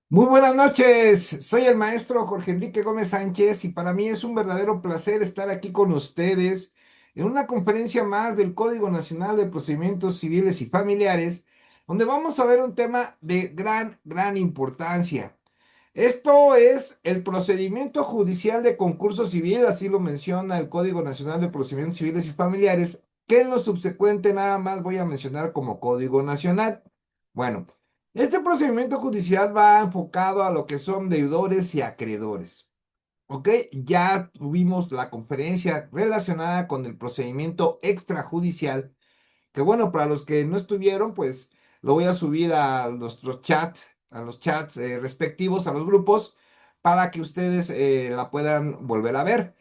Muy buenas noches, soy el maestro Jorge Enrique Gómez Sánchez y para mí es un verdadero placer estar aquí con ustedes en una conferencia más del Código Nacional de Procedimientos Civiles y Familiares, donde vamos a ver un tema de gran importancia. Esto es el procedimiento judicial de concurso civil, así lo menciona el Código Nacional de Procedimientos Civiles y Familiares, que en lo subsecuente nada más voy a mencionar como Código Nacional. Bueno. Este procedimiento judicial va enfocado a lo que son deudores y acreedores. ¿Ok? Ya tuvimos la conferencia relacionada con el procedimiento extrajudicial, que bueno, para los que no estuvieron, pues lo voy a subir a nuestros chats, a los chats respectivos, a los grupos, para que ustedes la puedan volver a ver.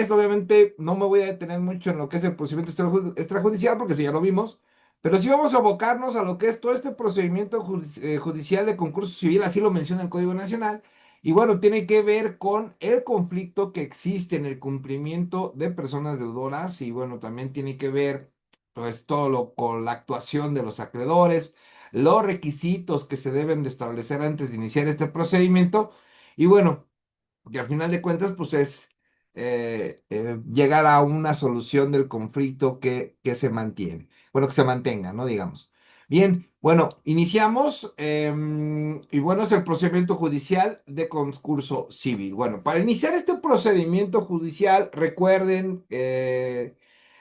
Obviamente, no me voy a detener mucho en lo que es el procedimiento extrajudicial, porque eso ya lo vimos, pero sí vamos a abocarnos a lo que es todo este procedimiento judicial de concurso civil, así lo menciona el Código Nacional. Y bueno, tiene que ver con el conflicto que existe en el cumplimiento de personas deudoras y bueno, también tiene que ver pues todo lo con la actuación de los acreedores, los requisitos que se deben de establecer antes de iniciar este procedimiento y bueno, que al final de cuentas pues es llegar a una solución del conflicto que se mantiene, bueno, que se mantenga, ¿no? Digamos. Bien, bueno, iniciamos y bueno, es el procedimiento judicial de concurso civil. Bueno, para iniciar este procedimiento judicial, recuerden en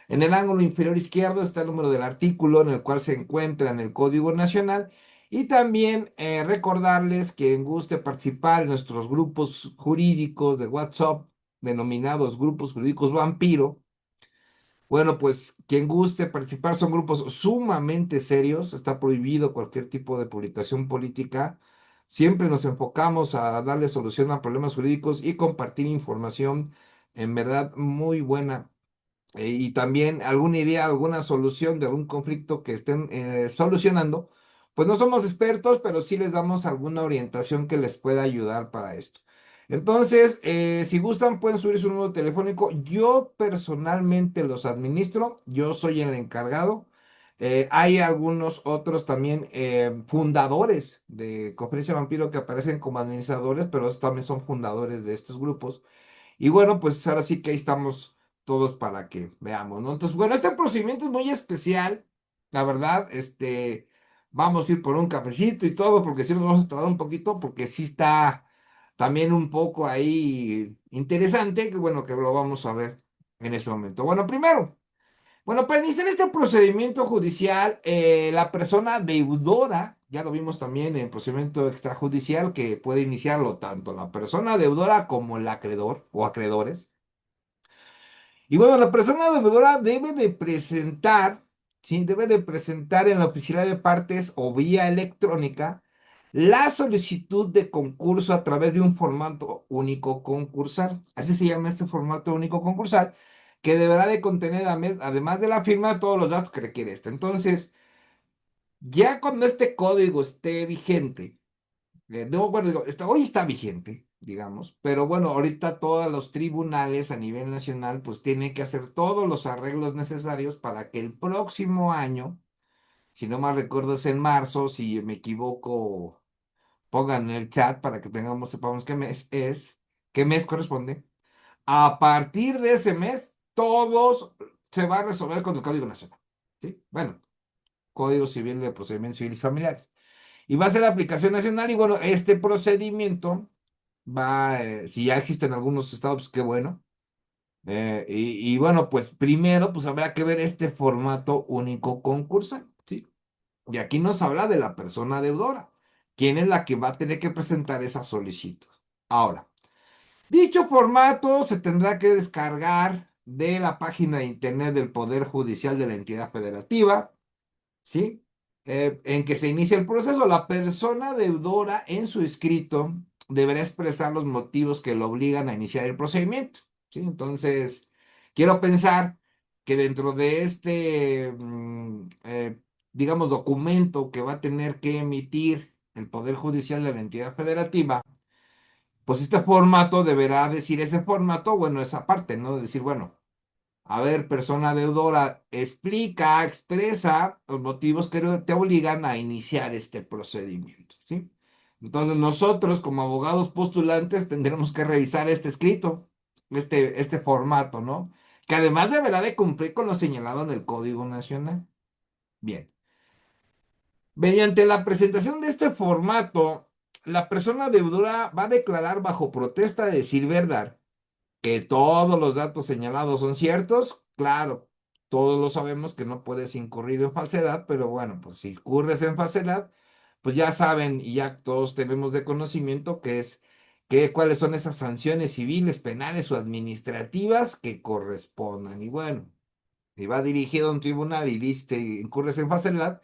el ángulo inferior izquierdo está el número del artículo en el cual se encuentra en el Código Nacional. Y también recordarles que guste participar en nuestros grupos jurídicos de WhatsApp, denominados grupos jurídicos vampiro. Bueno, pues quien guste participar son grupos sumamente serios, está prohibido cualquier tipo de publicación política. Siempre nos enfocamos a darle solución a problemas jurídicos y compartir información en verdad muy buena y también alguna idea, alguna solución de algún conflicto que estén solucionando, pues no somos expertos, pero sí les damos alguna orientación que les pueda ayudar para esto. Entonces, si gustan, pueden subir su número telefónico. Yo personalmente los administro, yo soy el encargado. Hay algunos otros también fundadores de Conferencia Vampiro que aparecen como administradores, pero ellos también son fundadores de estos grupos. Y bueno, pues ahora sí que ahí estamos todos para que veamos, ¿no? Entonces, bueno, este procedimiento es muy especial, la verdad, vamos a ir por un cafecito y todo, porque sí nos vamos a tardar un poquito, porque sí está también un poco ahí interesante, que bueno, que lo vamos a ver en ese momento. Bueno, primero, bueno, para iniciar este procedimiento judicial, la persona deudora, ya lo vimos también en el procedimiento extrajudicial, que puede iniciarlo tanto la persona deudora como el acreedor o acreedores. Y bueno, la persona deudora debe de presentar, ¿sí? Debe de presentar en la oficina de partes o vía electrónica la solicitud de concurso a través de un formato único concursal. Así se llama este formato único concursal, que deberá de contener, además de la firma, todos los datos que requiere este. Entonces, ya cuando este código esté vigente, no, bueno, digo, hoy está vigente, digamos, pero bueno, ahorita todos los tribunales a nivel nacional pues tienen que hacer todos los arreglos necesarios para que el próximo año, si no mal recuerdo es en marzo, si me equivoco, pongan en el chat para que sepamos qué mes es, qué mes corresponde. A partir de ese mes, todos se va a resolver con el Código Nacional, ¿sí? Bueno, Código Civil de Procedimientos Civiles y Familiares. Y va a ser la aplicación nacional y bueno, este procedimiento si ya existen algunos estados, pues qué bueno. Y bueno, pues primero, pues habrá que ver este formato único concursal, ¿sí? Y aquí nos habla de la persona deudora, quién es la que va a tener que presentar esa solicitud. Ahora, dicho formato se tendrá que descargar de la página de internet del Poder Judicial de la entidad federativa, ¿sí? En que se inicia el proceso, la persona deudora en su escrito deberá expresar los motivos que lo obligan a iniciar el procedimiento, ¿sí? Entonces, quiero pensar que dentro de este, digamos, documento que va a tener que emitir el Poder Judicial de la entidad federativa, pues este formato deberá decir ese formato, bueno, esa parte, ¿no? Decir, bueno, a ver, persona deudora, explica, expresa los motivos que te obligan a iniciar este procedimiento, ¿sí? Entonces nosotros como abogados postulantes tendremos que revisar este escrito, este formato, ¿no? Que además deberá de cumplir con lo señalado en el Código Nacional. Bien. Mediante la presentación de este formato, la persona deudora va a declarar bajo protesta de decir verdad que todos los datos señalados son ciertos. Claro, todos lo sabemos que no puedes incurrir en falsedad, pero bueno, pues si incurres en falsedad, pues ya saben y ya todos tenemos de conocimiento cuáles son esas sanciones civiles, penales o administrativas que correspondan. Y bueno, si va dirigido a un tribunal y dice incurres en falsedad,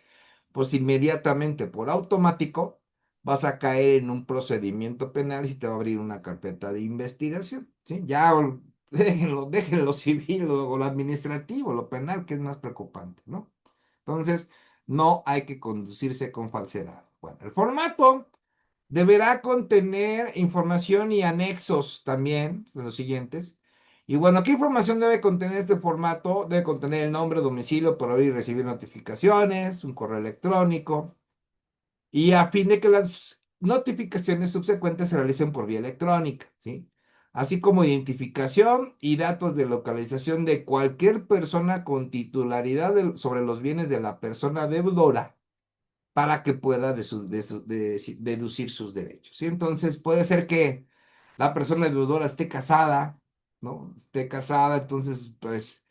pues inmediatamente por automático vas a caer en un procedimiento penal y se te va a abrir una carpeta de investigación, ¿sí? Ya déjenlo civil o lo administrativo, lo penal, que es más preocupante, ¿no? Entonces, no hay que conducirse con falsedad. Bueno, el formato deberá contener información y anexos también, de los siguientes. Y bueno, ¿qué información debe contener este formato? Debe contener el nombre, domicilio, para oír y recibir notificaciones, un correo electrónico, y a fin de que las notificaciones subsecuentes se realicen por vía electrónica, ¿sí? Así como identificación y datos de localización de cualquier persona con titularidad sobre los bienes de la persona deudora para que pueda deducir sus derechos, ¿sí? Entonces puede ser que la persona deudora esté casada, ¿no? Esté casada, entonces, pues,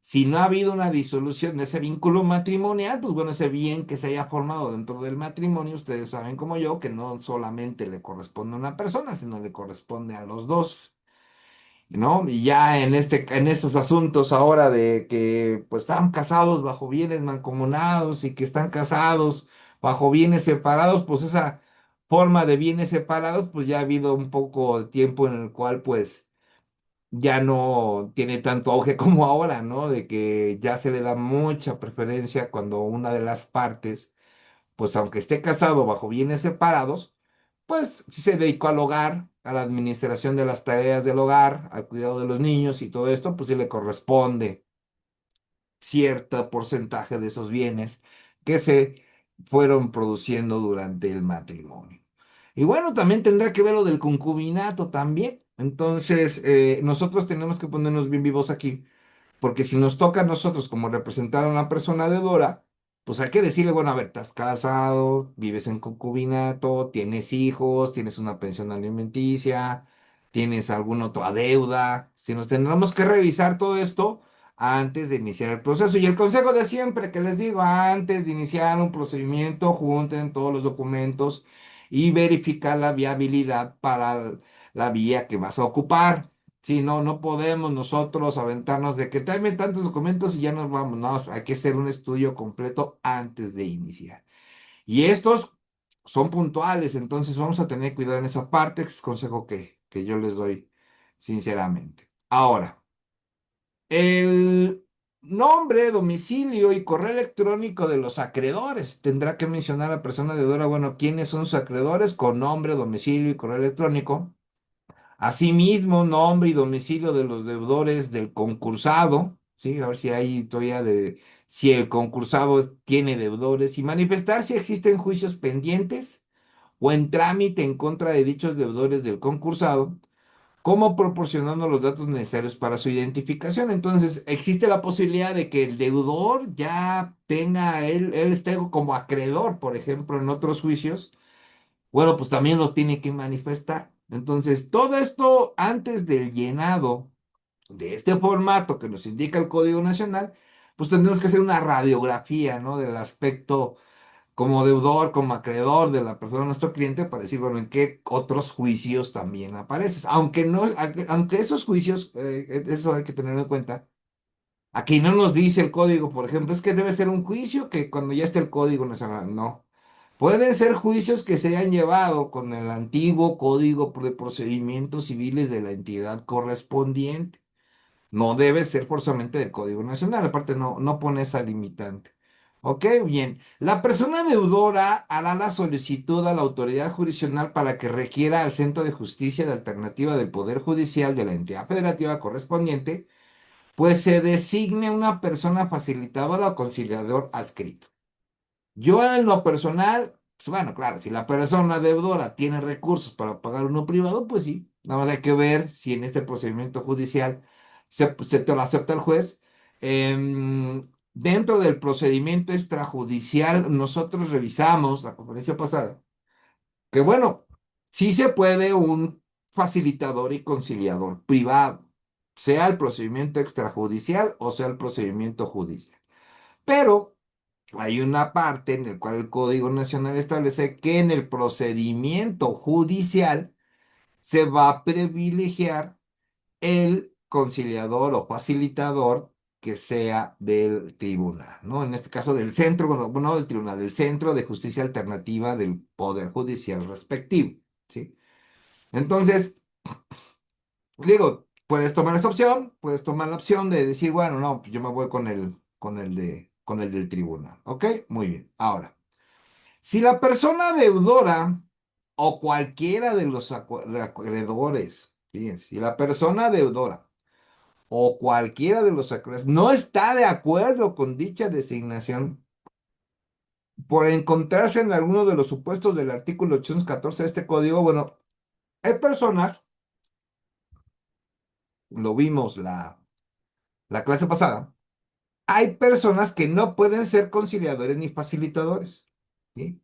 si no ha habido una disolución de ese vínculo matrimonial, pues bueno, ese bien que se haya formado dentro del matrimonio, ustedes saben como yo, que no solamente le corresponde a una persona, sino le corresponde a los dos. ¿No? Y ya en estos asuntos ahora de que pues están casados bajo bienes mancomunados y que están casados bajo bienes separados, pues esa forma de bienes separados, pues ya ha habido un poco de tiempo en el cual pues ya no tiene tanto auge como ahora, ¿no? De que ya se le da mucha preferencia cuando una de las partes pues aunque esté casado bajo bienes separados, pues se dedicó al hogar, a la administración de las tareas del hogar, al cuidado de los niños y todo esto, pues sí le corresponde cierto porcentaje de esos bienes que se fueron produciendo durante el matrimonio. Y bueno, también tendrá que ver lo del concubinato también. Entonces, nosotros tenemos que ponernos bien vivos aquí porque si nos toca a nosotros como representar a una persona deudora, pues hay que decirle, bueno, a ver, estás casado, vives en concubinato, tienes hijos, tienes una pensión alimenticia, tienes alguna otra deuda. Si nos tendremos que revisar todo esto antes de iniciar el proceso. Y el consejo de siempre que les digo, antes de iniciar un procedimiento, junten todos los documentos y verificar la viabilidad para la vía que vas a ocupar. Sí, no, no podemos nosotros aventarnos de que tráeme tantos documentos y ya nos vamos. No, hay que hacer un estudio completo antes de iniciar. Y estos son puntuales, entonces vamos a tener cuidado en esa parte, es consejo que yo les doy sinceramente. Ahora, el nombre, domicilio y correo electrónico de los acreedores. Tendrá que mencionar a la persona deudora, bueno, quiénes son sus acreedores con nombre, domicilio y correo electrónico. Asimismo, nombre y domicilio de los deudores del concursado, ¿sí? A ver si hay todavía si el concursado tiene deudores y manifestar si existen juicios pendientes o en trámite en contra de dichos deudores del concursado, como proporcionando los datos necesarios para su identificación. Entonces, existe la posibilidad de que el deudor ya tenga, él esté como acreedor, por ejemplo, en otros juicios, bueno, pues también lo tiene que manifestar. Entonces, todo esto antes del llenado de este formato que nos indica el Código Nacional, pues tendremos que hacer una radiografía, ¿no? Del aspecto como deudor, como acreedor de la persona, nuestro cliente, para decir, bueno, en qué otros juicios también apareces. Aunque no, aunque esos juicios, eso hay que tenerlo en cuenta. Aquí no nos dice el código, por ejemplo, es que debe ser un juicio que cuando ya esté el Código Nacional, no. Pueden ser juicios que se hayan llevado con el antiguo Código de Procedimientos Civiles de la entidad correspondiente. No debe ser forzosamente del Código Nacional, aparte no pone esa limitante. Ok, bien. La persona deudora hará la solicitud a la autoridad jurisdiccional para que requiera al Centro de Justicia de Alternativa del Poder Judicial de la entidad federativa correspondiente, pues se designe una persona facilitadora o conciliador adscrito. Yo en lo personal Pues bueno, claro, si la persona deudora tiene recursos para pagar uno privado, pues sí. Nada más hay que ver si en este procedimiento judicial se te lo acepta el juez. Dentro del procedimiento extrajudicial, nosotros revisamos la conferencia pasada que, bueno, sí se puede un facilitador y conciliador privado, sea el procedimiento extrajudicial o sea el procedimiento judicial. Pero hay una parte en la cual el Código Nacional establece que en el procedimiento judicial se va a privilegiar el conciliador o facilitador que sea del tribunal, ¿no? En este caso del centro, bueno, no del tribunal, del Centro de Justicia Alternativa del Poder Judicial respectivo, ¿sí? Entonces, digo, puedes tomar esa opción, puedes tomar la opción de decir, bueno, no, pues yo me voy con el del tribunal, ¿ok? Muy bien. Ahora, si la persona deudora o cualquiera de los acreedores, fíjense, si la persona deudora o cualquiera de los acreedores no está de acuerdo con dicha designación por encontrarse en alguno de los supuestos del artículo 814 de este código, bueno, hay personas, lo vimos la clase pasada, hay personas que no pueden ser conciliadores ni facilitadores, ¿sí?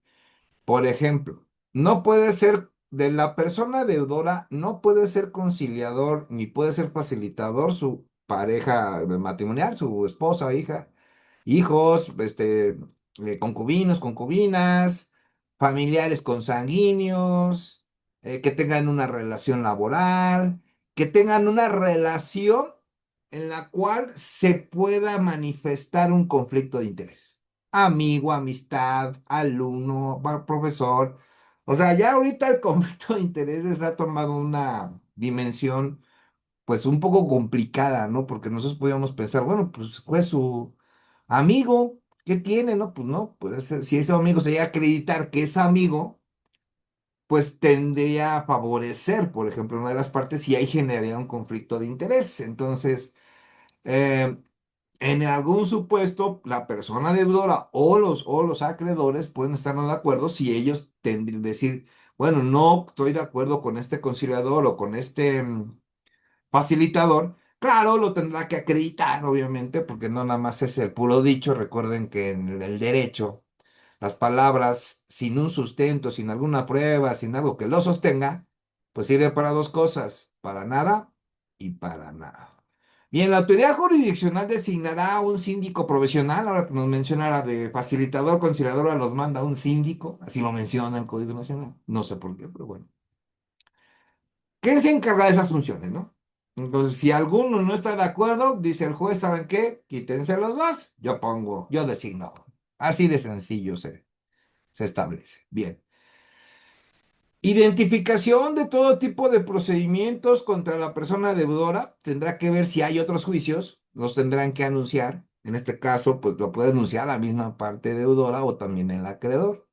Por ejemplo, no puede ser de la persona deudora, no puede ser conciliador ni puede ser facilitador su pareja matrimonial, su esposa, hija, hijos, concubinos, concubinas, familiares consanguíneos, que tengan una relación laboral, que tengan una relación en la cual se pueda manifestar un conflicto de interés. Amigo, amistad, alumno, profesor. O sea, ya ahorita el conflicto de intereses ha tomado una dimensión pues un poco complicada, ¿no? Porque nosotros podíamos pensar, bueno, pues fue su amigo, ¿qué tiene? No, pues no, pues si ese amigo se llega a acreditar que es amigo, pues tendría a favorecer, por ejemplo, una de las partes y ahí generaría un conflicto de interés. Entonces, eh, en algún supuesto, la persona deudora o los acreedores pueden estar no de acuerdo si ellos tendrían decir, bueno, no estoy de acuerdo con este conciliador o con este facilitador. Claro, lo tendrá que acreditar, obviamente, porque no nada más es el puro dicho. Recuerden que en el derecho, las palabras sin un sustento, sin alguna prueba, sin algo que lo sostenga, pues sirve para dos cosas, para nada y para nada. Bien, la autoridad jurisdiccional designará un síndico profesional, ahora que nos mencionara de facilitador, conciliador, ahora los manda un síndico, así lo menciona el Código Nacional, no sé por qué, pero bueno. ¿Quién se encarga de esas funciones, no? Entonces, si alguno no está de acuerdo, dice el juez, ¿saben qué? Quítense los dos, yo designo. Así de sencillo se establece. Bien. Identificación de todo tipo de procedimientos contra la persona deudora. Tendrá que ver si hay otros juicios, los tendrán que anunciar. En este caso, pues lo puede anunciar la misma parte deudora o también el acreedor.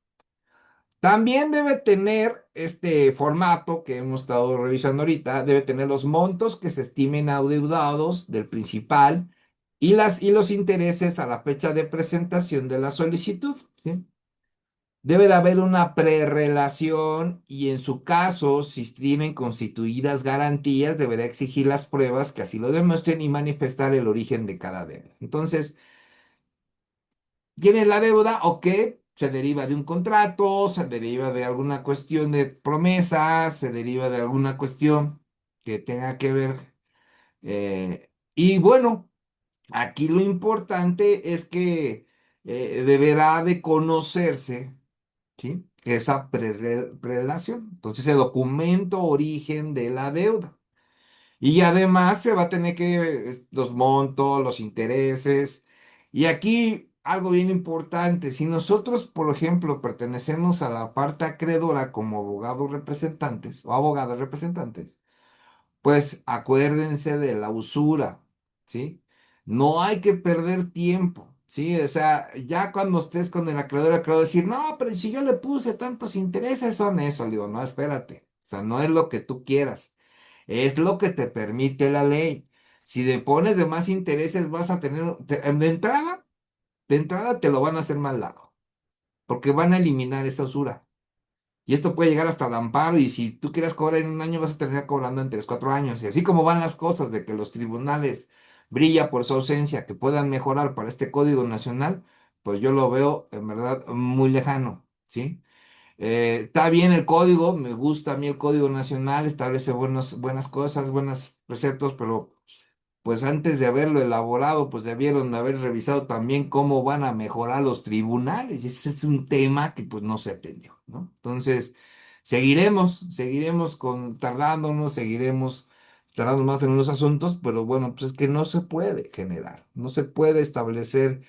También debe tener este formato que hemos estado revisando ahorita, debe tener los montos que se estimen adeudados del principal y los intereses a la fecha de presentación de la solicitud, ¿sí? Debe de haber una prerrelación y en su caso, si tienen constituidas garantías, deberá exigir las pruebas que así lo demuestren y manifestar el origen de cada deuda. Entonces, tiene la deuda o que se deriva de un contrato, se deriva de alguna cuestión de promesa, se deriva de alguna cuestión que tenga que ver. Y bueno, aquí lo importante es que deberá de conocerse, ¿sí? Esa prelación. Entonces, el documento origen de la deuda. Y además se va a tener que los montos, los intereses. Y aquí algo bien importante, si nosotros, por ejemplo, pertenecemos a la parte acreedora como abogados representantes o abogadas representantes, pues acuérdense de la usura, ¿sí? No hay que perder tiempo, ¿sí? O sea, ya cuando estés con el acreedor decir, no, pero si yo le puse tantos intereses son eso, le digo, no, espérate, o sea, no es lo que tú quieras, es lo que te permite la ley. Si le pones de más intereses vas a tener, de entrada te lo van a hacer mal lado. porque van a eliminar esa usura. Y esto puede llegar hasta el amparo, y si tú quieres cobrar en un año, vas a terminar cobrando en 3, 4 años. Y así como van las cosas de que los tribunales brilla por su ausencia, que puedan mejorar para este Código Nacional, pues yo lo veo en verdad muy lejano, ¿sí? Está bien el código, me gusta a mí el Código Nacional, establece buenas cosas, buenos preceptos, pero pues antes de haberlo elaborado, pues debieron de haber revisado también cómo van a mejorar los tribunales. Y ese es un tema que pues no se atendió, ¿no? Entonces, seguiremos seguiremos tardando más en unos asuntos, pero bueno, pues es que no se puede generar, no se puede establecer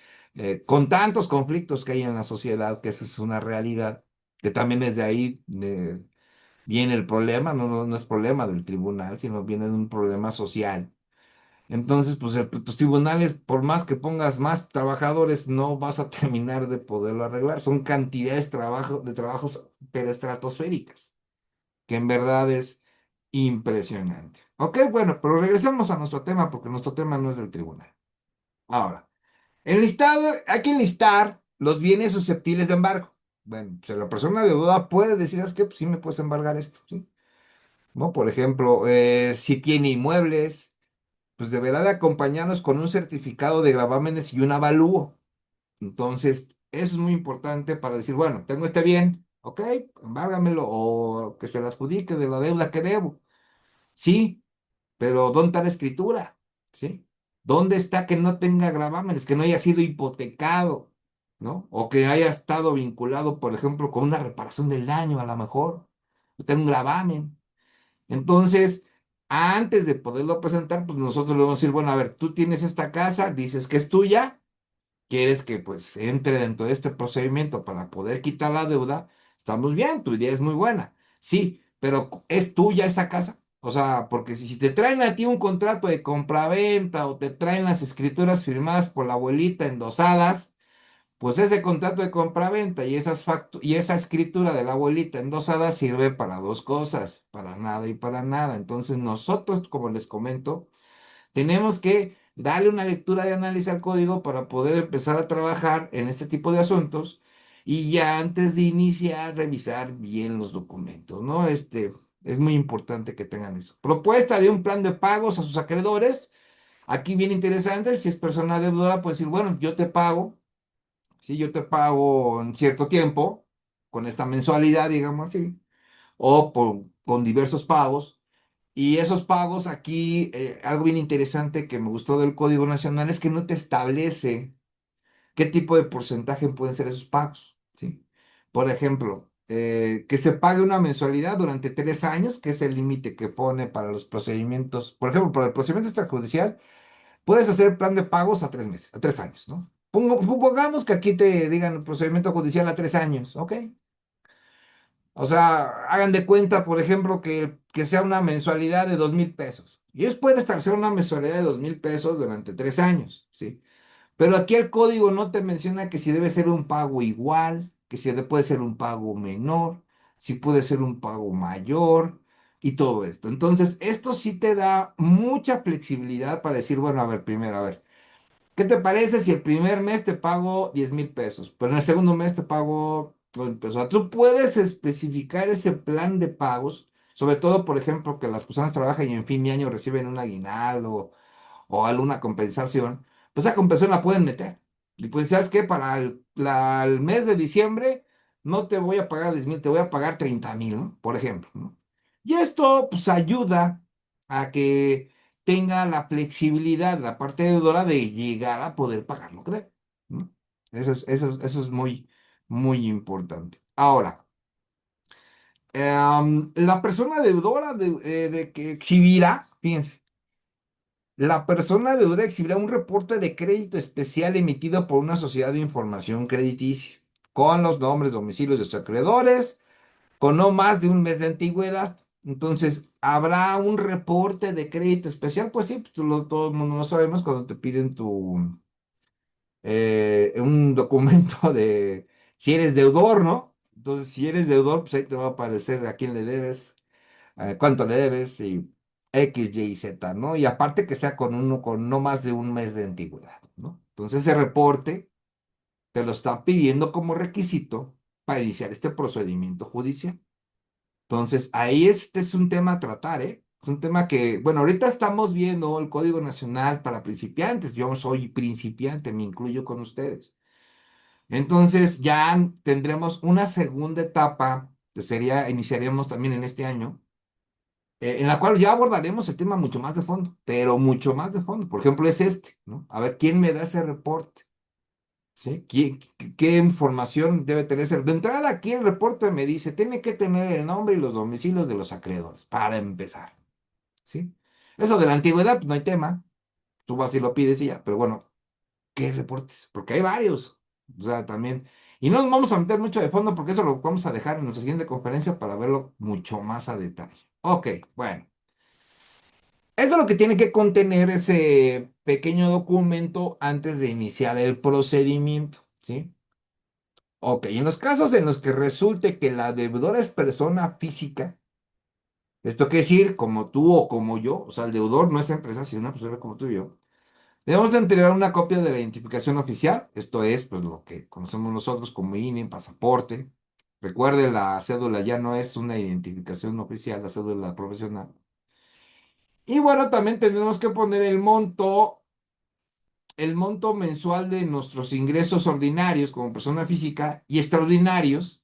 con tantos conflictos que hay en la sociedad, que eso es una realidad, que también desde ahí viene el problema, no es problema del tribunal, sino viene de un problema social. Entonces, pues tus tribunales, por más que pongas más trabajadores, no vas a terminar de poderlo arreglar. Son cantidades de trabajos pero estratosféricas, que en verdad es impresionante. Ok, bueno, pero regresemos a nuestro tema, porque nuestro tema no es del tribunal. Ahora, hay que enlistar los bienes susceptibles de embargo. Bueno, pues la persona deudora puede decir, ¿sabes qué? Pues sí me puedes embargar esto, ¿sí? ¿No? Por ejemplo, si tiene inmuebles, pues deberá de acompañarnos con un certificado de gravámenes y un avalúo. Entonces, eso es muy importante para decir, bueno, tengo este bien, ok, embárgamelo o que se lo adjudique de la deuda que debo. Sí, pero ¿dónde está la escritura? ¿Sí? ¿Dónde está que no tenga gravámenes, que no haya sido hipotecado, ¿no? O que haya estado vinculado, por ejemplo, con una reparación del daño, a lo mejor. Tengo un gravamen. Entonces, antes de poderlo presentar, pues nosotros le vamos a decir, bueno, a ver, tú tienes esta casa, dices que es tuya, quieres que pues entre dentro de este procedimiento para poder quitar la deuda, estamos bien, tu idea es muy buena, sí, pero ¿es tuya esa casa? O sea, porque si te traen a ti un contrato de compraventa o te traen las escrituras firmadas por la abuelita endosadas, pues ese contrato de compraventa y esa escritura de la abuelita endosada sirve para dos cosas, para nada y para nada. Entonces nosotros, como les comento, tenemos que darle una lectura de análisis al código para poder empezar a trabajar en este tipo de asuntos, y ya antes de iniciar, revisar bien los documentos, ¿no? Es muy importante que tengan eso. Propuesta de un plan de pagos a sus acreedores. Aquí bien interesante, si es persona deudora, puede decir, bueno, yo te pago. Sí, yo te pago en cierto tiempo, con esta mensualidad, digamos así, o con diversos pagos. Y esos pagos aquí, algo bien interesante que me gustó del Código Nacional es que no te establece qué tipo de porcentaje pueden ser esos pagos, ¿sí? Por ejemplo, que se pague una mensualidad durante 3 años, que es el límite que pone para los procedimientos. Por ejemplo, para el procedimiento extrajudicial, puedes hacer plan de pagos a 3 meses, a 3 años, ¿no? Supongamos que aquí te digan procedimiento judicial a 3 años, ¿ok? O sea, hagan de cuenta, por ejemplo, que sea una mensualidad de 2,000 pesos. Y ellos pueden establecer una mensualidad de 2,000 pesos durante 3 años, ¿sí? Pero aquí el código no te menciona que si debe ser un pago igual, que si puede ser un pago menor, si puede ser un pago mayor y todo esto. Entonces, esto sí te da mucha flexibilidad para decir, bueno, a ver, primero, a ver. ¿Qué te parece si el primer mes te pago 10,000 pesos, pero en el segundo mes te pago 1,000 pesos? O sea, tú puedes especificar ese plan de pagos, sobre todo, por ejemplo, que las personas trabajan y en fin de año reciben un aguinaldo o alguna compensación, pues esa compensación la pueden meter. Y pues, ¿sabes qué? Para el mes de diciembre no te voy a pagar 10,000, te voy a pagar 30,000, ¿no? Por ejemplo, ¿no? Y esto, pues, ayuda a que tenga la flexibilidad, la parte deudora de llegar a poder pagar lo que debe, ¿no? Eso es muy, muy importante. Ahora, la persona deudora de que exhibirá, fíjense, la persona deudora exhibirá un reporte de crédito especial emitido por una sociedad de información crediticia, con los nombres, domicilios de sus acreedores, con no más de un mes de antigüedad. Entonces, ¿habrá un reporte de crédito especial? Pues sí, pues todo el mundo lo sabemos cuando te piden un documento de si eres deudor, ¿no? Entonces, si eres deudor, pues ahí te va a aparecer a quién le debes, cuánto le debes y X, Y, Z, ¿no? Y aparte que sea con no más de un mes de antigüedad, ¿no? Entonces, ese reporte te lo está pidiendo como requisito para iniciar este procedimiento judicial. Entonces, ahí este es un tema a tratar, ¿eh? Es un tema que, bueno, ahorita estamos viendo el Código Nacional para principiantes. Yo soy principiante, me incluyo con ustedes. Entonces, ya tendremos una segunda etapa, que sería, iniciaríamos también en este año, en la cual ya abordaremos el tema mucho más de fondo, pero mucho más de fondo. Por ejemplo, es este, ¿no? A ver, ¿quién me da ese reporte? ¿Sí? ¿Qué información debe tener ese? De entrada, aquí el reporte me dice, tiene que tener el nombre y los domicilios de los acreedores, para empezar, ¿sí? Eso de la antigüedad, pues no hay tema, tú vas y lo pides y ya, pero bueno, ¿qué reportes? Porque hay varios, o sea, también, y no nos vamos a meter mucho de fondo porque eso lo vamos a dejar en nuestra siguiente conferencia para verlo mucho más a detalle. Ok, bueno. Eso es lo que tiene que contener ese pequeño documento antes de iniciar el procedimiento, ¿sí? Ok, en los casos en los que resulte que la deudora es persona física, esto quiere decir como tú o como yo, o sea, el deudor no es empresa, sino una persona como tú y yo, debemos de entregar una copia de la identificación oficial, esto es, pues, lo que conocemos nosotros como INE, pasaporte. Recuerde, la cédula ya no es una identificación oficial, la cédula profesional. Y bueno, también tenemos que poner el monto mensual de nuestros ingresos ordinarios como persona física y extraordinarios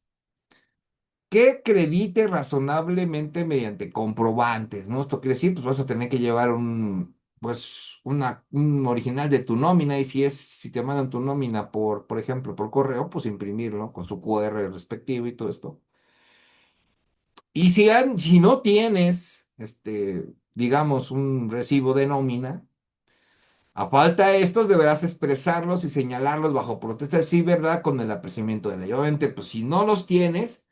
que acredite razonablemente mediante comprobantes, ¿no? Esto quiere decir, pues vas a tener que llevar un original de tu nómina y si te mandan tu nómina por ejemplo, por correo, pues imprimirlo con su QR respectivo y todo esto. Y si no tienes, digamos, un recibo de nómina, a falta de estos, deberás expresarlos y señalarlos bajo protesta de sí, ¿verdad? Con el apreciamiento de ley. Obviamente, pues si no los tienes,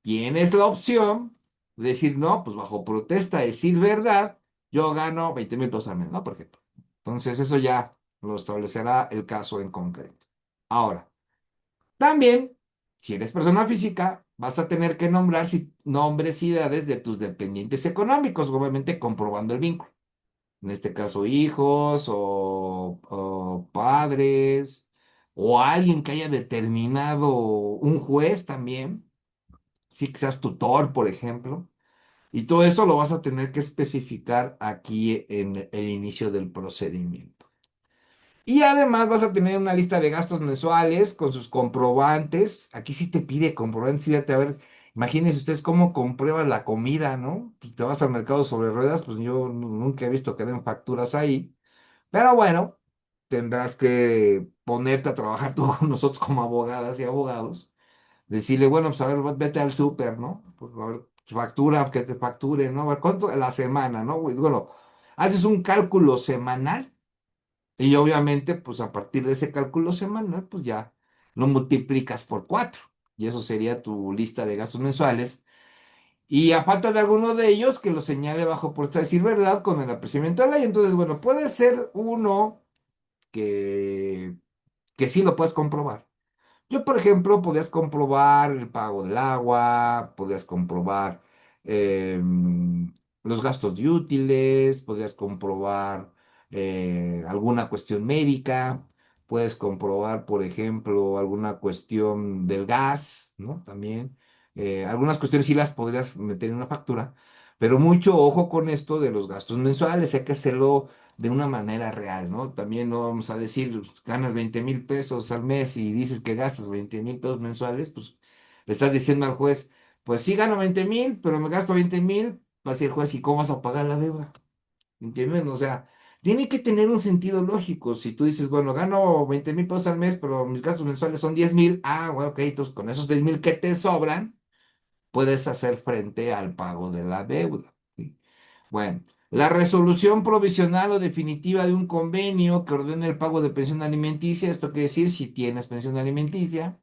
tienes la opción de decir, no, pues bajo protesta de decir verdad, yo gano 20,000 pesos al mes, ¿no? Por ejemplo. Entonces, eso ya lo establecerá el caso en concreto. Ahora, también, si eres persona física, vas a tener que nombrar nombres y edades de tus dependientes económicos, obviamente comprobando el vínculo en este caso hijos o padres, o alguien que haya determinado un juez también, sí que seas tutor, por ejemplo, y todo eso lo vas a tener que especificar aquí en el inicio del procedimiento. Y además vas a tener una lista de gastos mensuales con sus comprobantes. Aquí sí te pide comprobantes. Fíjate, a ver, imagínense ustedes cómo compruebas la comida, ¿no? Pues te vas al mercado sobre ruedas, pues yo nunca he visto que den facturas ahí. Pero bueno, tendrás que ponerte a trabajar tú con nosotros como abogadas y abogados. Decirle, bueno, pues a ver, vete al súper, ¿no? Pues a ver, factura, que te facture, ¿no? A ver, ¿cuánto? A la semana, ¿no? Bueno, haces un cálculo semanal y obviamente, pues a partir de ese cálculo semanal, pues ya lo multiplicas por 4. Y eso sería tu lista de gastos mensuales. Y a falta de alguno de ellos, que lo señale bajo por decir verdad con el apreciamiento de ley. Entonces, bueno, puede ser uno que, que sí lo puedes comprobar. Yo, por ejemplo, podrías comprobar el pago del agua, podrías comprobar los gastos de útiles, podrías comprobar alguna cuestión médica, puedes comprobar, por ejemplo, alguna cuestión del gas, ¿no? También. Algunas cuestiones sí las podrías meter en una factura, pero mucho ojo con esto de los gastos mensuales, hay que hacerlo de una manera real, ¿no? También no vamos a decir, ganas 20,000 pesos al mes y dices que gastas 20,000 pesos mensuales, pues le estás diciendo al juez, pues sí gano 20,000, pero me gasto 20,000, va a decir el juez, ¿y cómo vas a pagar la deuda? ¿Entienden? O sea, tiene que tener un sentido lógico. Si tú dices, bueno, gano 20,000 pesos al mes, pero mis gastos mensuales son 10,000, bueno, ok, entonces con esos 10,000 que te sobran, puedes hacer frente al pago de la deuda. ¿Sí? Bueno, la resolución provisional o definitiva de un convenio que ordene el pago de pensión alimenticia, esto quiere decir si tienes pensión alimenticia.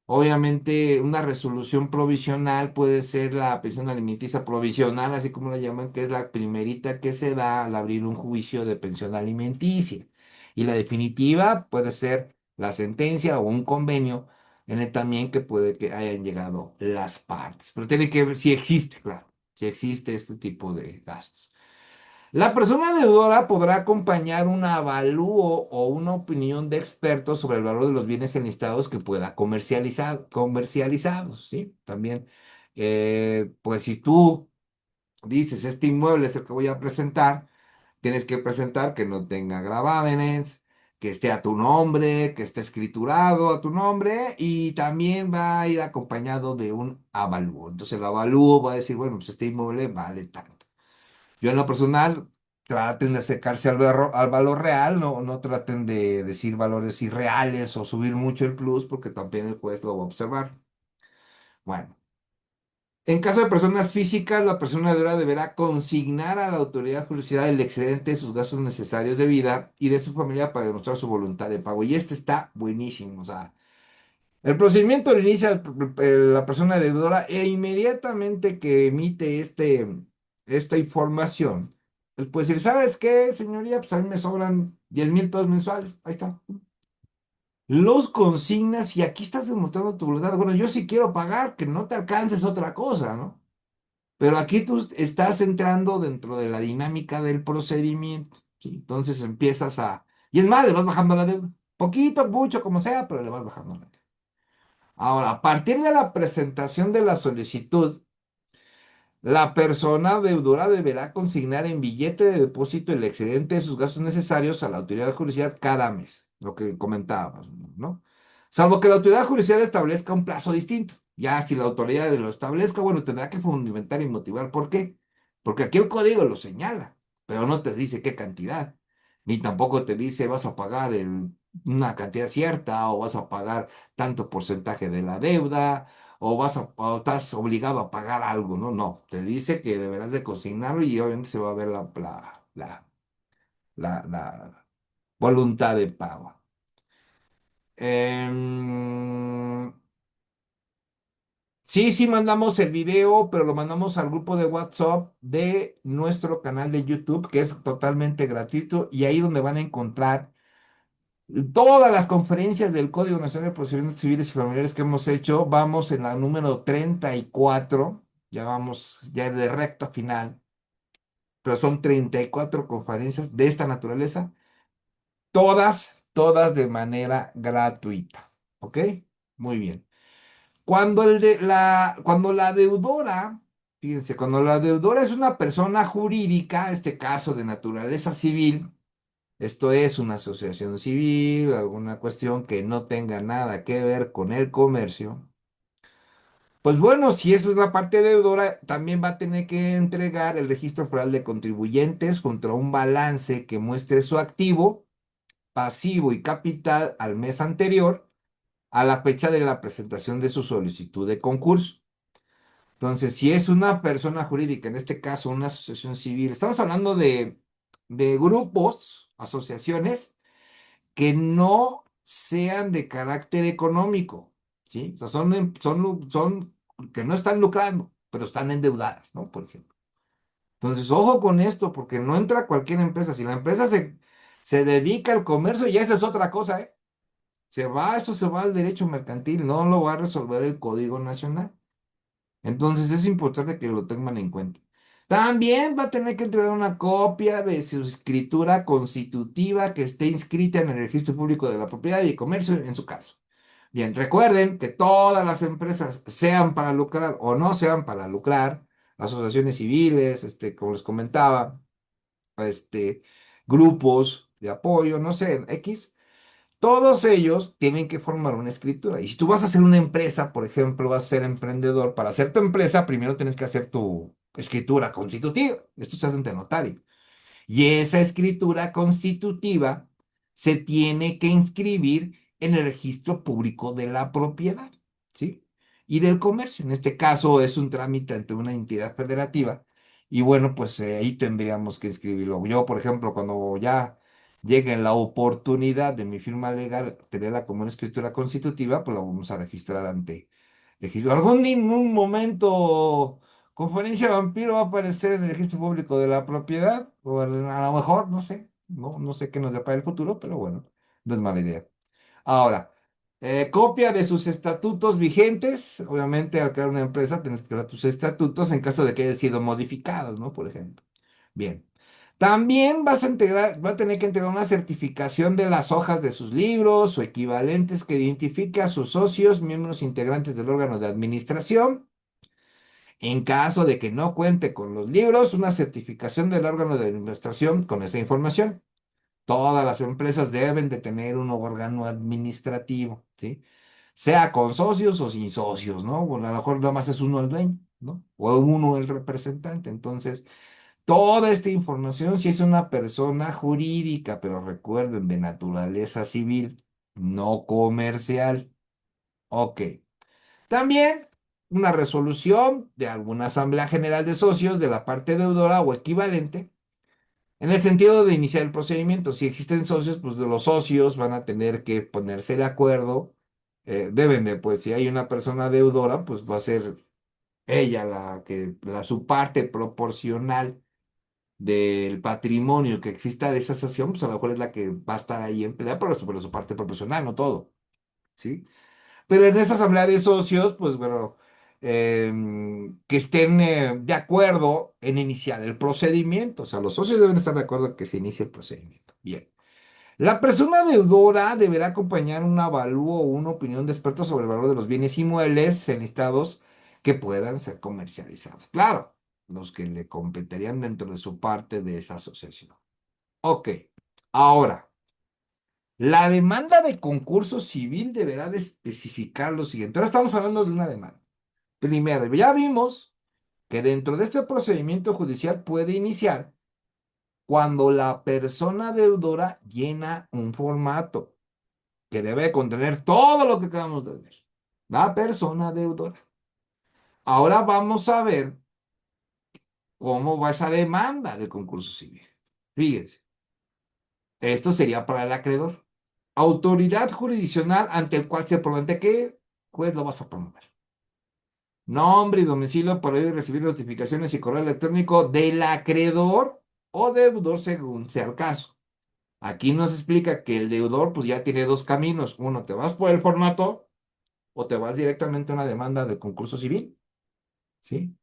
Obviamente, una resolución provisional puede ser la pensión alimenticia provisional, así como la llaman, que es la primerita que se da al abrir un juicio de pensión alimenticia. Y la definitiva puede ser la sentencia o un convenio en el también que puede que hayan llegado las partes. Pero tiene que ver si existe, claro, si existe este tipo de gastos. La persona deudora podrá acompañar un avalúo o una opinión de expertos sobre el valor de los bienes enlistados que pueda comercializados, ¿sí? También, pues si tú dices, este inmueble es el que voy a presentar, tienes que presentar que no tenga gravámenes, que esté a tu nombre, que esté escriturado a tu nombre y también va a ir acompañado de un avalúo. Entonces el avalúo va a decir, bueno, pues este inmueble vale tanto. Yo en lo personal, traten de acercarse al valor real, no traten de decir valores irreales o subir mucho el plus porque también el juez lo va a observar. Bueno. En caso de personas físicas, la persona deberá consignar a la autoridad judicial el excedente de sus gastos necesarios de vida y de su familia para demostrar su voluntad de pago. Y este está buenísimo. O sea, el procedimiento lo inicia la persona deudora e inmediatamente que emite esta información, él puede decir, ¿sabes qué, señoría? Pues a mí me sobran 10,000 pesos mensuales. Ahí está. Los consignas y aquí estás demostrando tu voluntad. Bueno, yo sí quiero pagar, que no te alcances otra cosa, ¿no? Pero aquí tú estás entrando dentro de la dinámica del procedimiento, ¿sí? Entonces empiezas a... Y es más, le vas bajando la deuda. Poquito, mucho, como sea, pero le vas bajando la deuda. Ahora, a partir de la presentación de la solicitud, la persona deudora deberá consignar en billete de depósito el excedente de sus gastos necesarios a la autoridad judicial cada mes, lo que comentábamos, ¿no? Salvo que la autoridad judicial establezca un plazo distinto. Ya si la autoridad lo establezca, bueno, tendrá que fundamentar y motivar por qué. Porque aquí el código lo señala, pero no te dice qué cantidad, ni tampoco te dice vas a pagar una cantidad cierta o vas a pagar tanto porcentaje de la deuda o estás obligado a pagar algo, ¿no? No, te dice que deberás de consignarlo y obviamente se va a ver la voluntad de pago. Em, sí, sí mandamos el video, pero lo mandamos al grupo de WhatsApp de nuestro canal de YouTube, que es totalmente gratuito y ahí donde van a encontrar todas las conferencias del Código Nacional de Procedimientos Civiles y Familiares que hemos hecho. Vamos en la número 34, ya vamos ya de recta final, pero son 34 conferencias de esta naturaleza, todas de manera gratuita. ¿Ok? Muy bien. Cuando la deudora, fíjense, cuando la deudora es una persona jurídica, este caso de naturaleza civil, esto es una asociación civil, alguna cuestión que no tenga nada que ver con el comercio. Pues bueno, si eso es la parte deudora, también va a tener que entregar el registro foral de contribuyentes contra un balance que muestre su activo, pasivo y capital al mes anterior a la fecha de la presentación de su solicitud de concurso. Entonces, si es una persona jurídica, en este caso una asociación civil, estamos hablando de grupos, asociaciones que no sean de carácter económico, ¿sí? O sea, son que no están lucrando, pero están endeudadas, ¿no? Por ejemplo. Entonces, ojo con esto, porque no entra cualquier empresa. Si la empresa se dedica al comercio, ya esa es otra cosa, ¿eh? Eso se va al derecho mercantil, no lo va a resolver el Código Nacional. Entonces, es importante que lo tengan en cuenta. También va a tener que entregar una copia de su escritura constitutiva que esté inscrita en el registro público de la propiedad y comercio en su caso. Bien, recuerden que todas las empresas, sean para lucrar o no sean para lucrar, asociaciones civiles, como les comentaba, este, grupos de apoyo, no sé, X, todos ellos tienen que formar una escritura. Y si tú vas a hacer una empresa, por ejemplo, vas a ser emprendedor, para hacer tu empresa, primero tienes que hacer tu escritura constitutiva. Esto se hace ante notario. Y esa escritura constitutiva se tiene que inscribir en el registro público de la propiedad, ¿sí? Y del comercio. En este caso es un trámite ante una entidad federativa. Y bueno, pues ahí tendríamos que inscribirlo. Yo, por ejemplo, cuando ya llegue la oportunidad de mi firma legal tenerla como una escritura constitutiva, pues la vamos a registrar ante registro. Algún día, en un momento Conferencia Vampiro va a aparecer en el registro público de la propiedad, o a lo mejor, no sé, no sé qué nos depara el futuro, pero bueno, no es mala idea. Ahora, copia de sus estatutos vigentes, obviamente al crear una empresa tienes que crear tus estatutos en caso de que hayan sido modificados, ¿no? Por ejemplo. Bien. También va a tener que entregar una certificación de las hojas de sus libros o equivalentes que identifique a sus socios, miembros integrantes del órgano de administración. En caso de que no cuente con los libros, una certificación del órgano de administración con esa información. Todas las empresas deben de tener un órgano administrativo, ¿sí? Sea con socios o sin socios, ¿no? Bueno, a lo mejor nada más es uno el dueño, ¿no? O uno el representante. Entonces, toda esta información, si es una persona jurídica, pero recuerden, de naturaleza civil, no comercial. Ok. También una resolución de alguna asamblea general de socios de la parte deudora o equivalente, en el sentido de iniciar el procedimiento. Si existen socios, pues de los socios van a tener que ponerse de acuerdo. Deben de, pues, si hay una persona deudora, pues va a ser ella su parte proporcional del patrimonio que exista de esa asociación, pues a lo mejor es la que va a estar ahí empleada, pero su parte proporcional, no todo, ¿sí? Pero en esa asamblea de socios, pues bueno, que estén de acuerdo en iniciar el procedimiento. O sea, los socios deben estar de acuerdo en que se inicie el procedimiento. Bien. La persona deudora deberá acompañar un avalúo o una opinión de expertos sobre el valor de los bienes inmuebles enlistados que puedan ser comercializados. Claro, los que le competirían dentro de su parte de esa asociación. Ok, ahora. La demanda de concurso civil deberá de especificar lo siguiente. Ahora estamos hablando de una demanda. Primero, ya vimos que dentro de este procedimiento judicial puede iniciar cuando la persona deudora llena un formato que debe contener todo lo que acabamos de ver. La persona deudora. Ahora vamos a ver cómo va esa demanda del concurso civil. Fíjense, esto sería para el acreedor. Autoridad jurisdiccional ante el cual se promete que juez lo vas a promover. Nombre y domicilio para ir recibir notificaciones y correo electrónico del acreedor o deudor según sea el caso. Aquí nos explica que el deudor pues ya tiene dos caminos. Uno, te vas por el formato o te vas directamente a una demanda de concurso civil, ¿sí?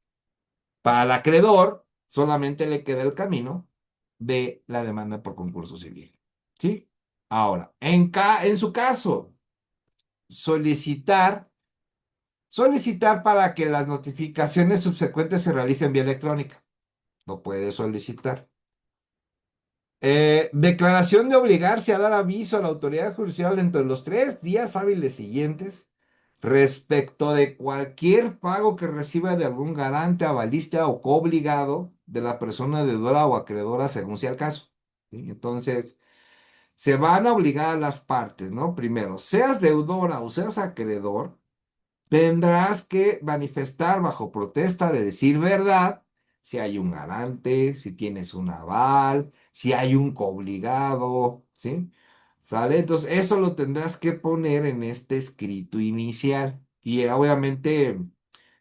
Para el acreedor solamente le queda el camino de la demanda por concurso civil, ¿sí? Ahora, en su caso, solicitar para que las notificaciones subsecuentes se realicen vía electrónica. Lo puede solicitar. Declaración de obligarse a dar aviso a la autoridad judicial dentro de los 3 días hábiles siguientes respecto de cualquier pago que reciba de algún garante, avalista o coobligado de la persona deudora o acreedora, según sea el caso. ¿Sí? Entonces, se van a obligar a las partes, ¿no? Primero, seas deudora o seas acreedor, tendrás que manifestar bajo protesta de decir verdad si hay un garante, si tienes un aval, si hay un coobligado, ¿sí? ¿Sale? Entonces, eso lo tendrás que poner en este escrito inicial. Y obviamente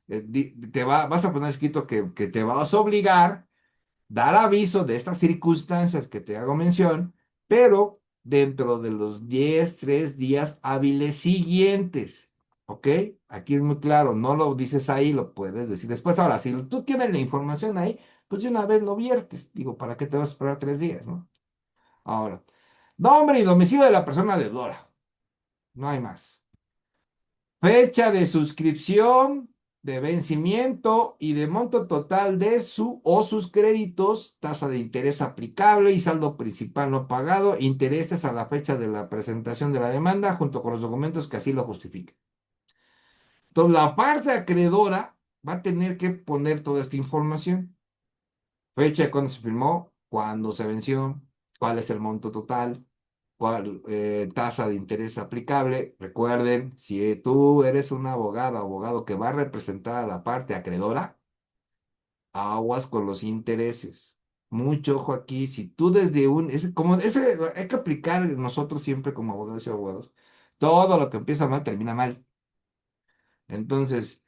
vas a poner escrito que te vas a obligar dar aviso de estas circunstancias que te hago mención, pero dentro de los 3 días hábiles siguientes. ¿Ok? Aquí es muy claro, no lo dices ahí, lo puedes decir después. Ahora, si tú tienes la información ahí, pues de una vez lo viertes. Digo, ¿para qué te vas a esperar 3 días, no? Ahora, nombre y domicilio de la persona deudora. No hay más. Fecha de suscripción, de vencimiento y de monto total de su o sus créditos, tasa de interés aplicable y saldo principal no pagado, intereses a la fecha de la presentación de la demanda junto con los documentos que así lo justifiquen. Entonces, la parte acreedora va a tener que poner toda esta información. Fecha de cuando se firmó, cuándo se venció, cuál es el monto total, cuál tasa de interés aplicable. Recuerden, si tú eres una abogada o abogado que va a representar a la parte acreedora, aguas con los intereses. Mucho ojo aquí, si tú desde hay que aplicar nosotros siempre como abogados y abogados, todo lo que empieza mal termina mal. Entonces,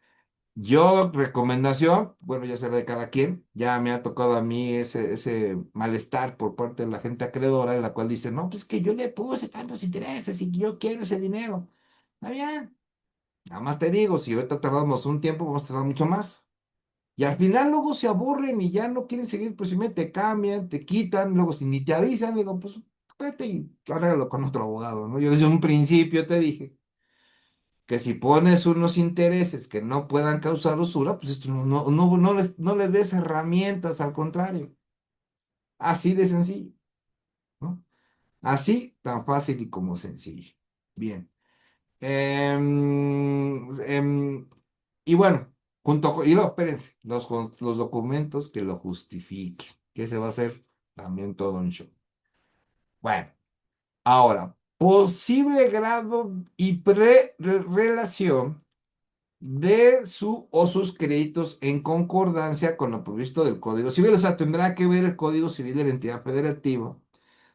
yo, recomendación, bueno, ya será de cada quien, ya me ha tocado a mí ese malestar por parte de la gente acreedora, en la cual dice, no, pues que yo le puse tantos intereses y que yo quiero ese dinero. Está bien, nada más te digo, si ahorita tardamos un tiempo, vamos a tardar mucho más. Y al final luego se aburren y ya no quieren seguir el procedimiento, te cambian, te quitan, luego si ni te avisan, digo, pues vete y arréglalo con otro abogado, ¿no? Yo desde un principio te dije que si pones unos intereses que no puedan causar usura, pues esto no le des herramientas, al contrario, así de sencillo, ¿no? Así, tan fácil y como sencillo. Bien. Y bueno, y luego, espérense, los documentos que lo justifiquen, que se va a hacer también todo un show. Bueno, ahora, posible grado y relación de su o sus créditos en concordancia con lo previsto del Código Civil. O sea, tendrá que ver el Código Civil de la entidad federativa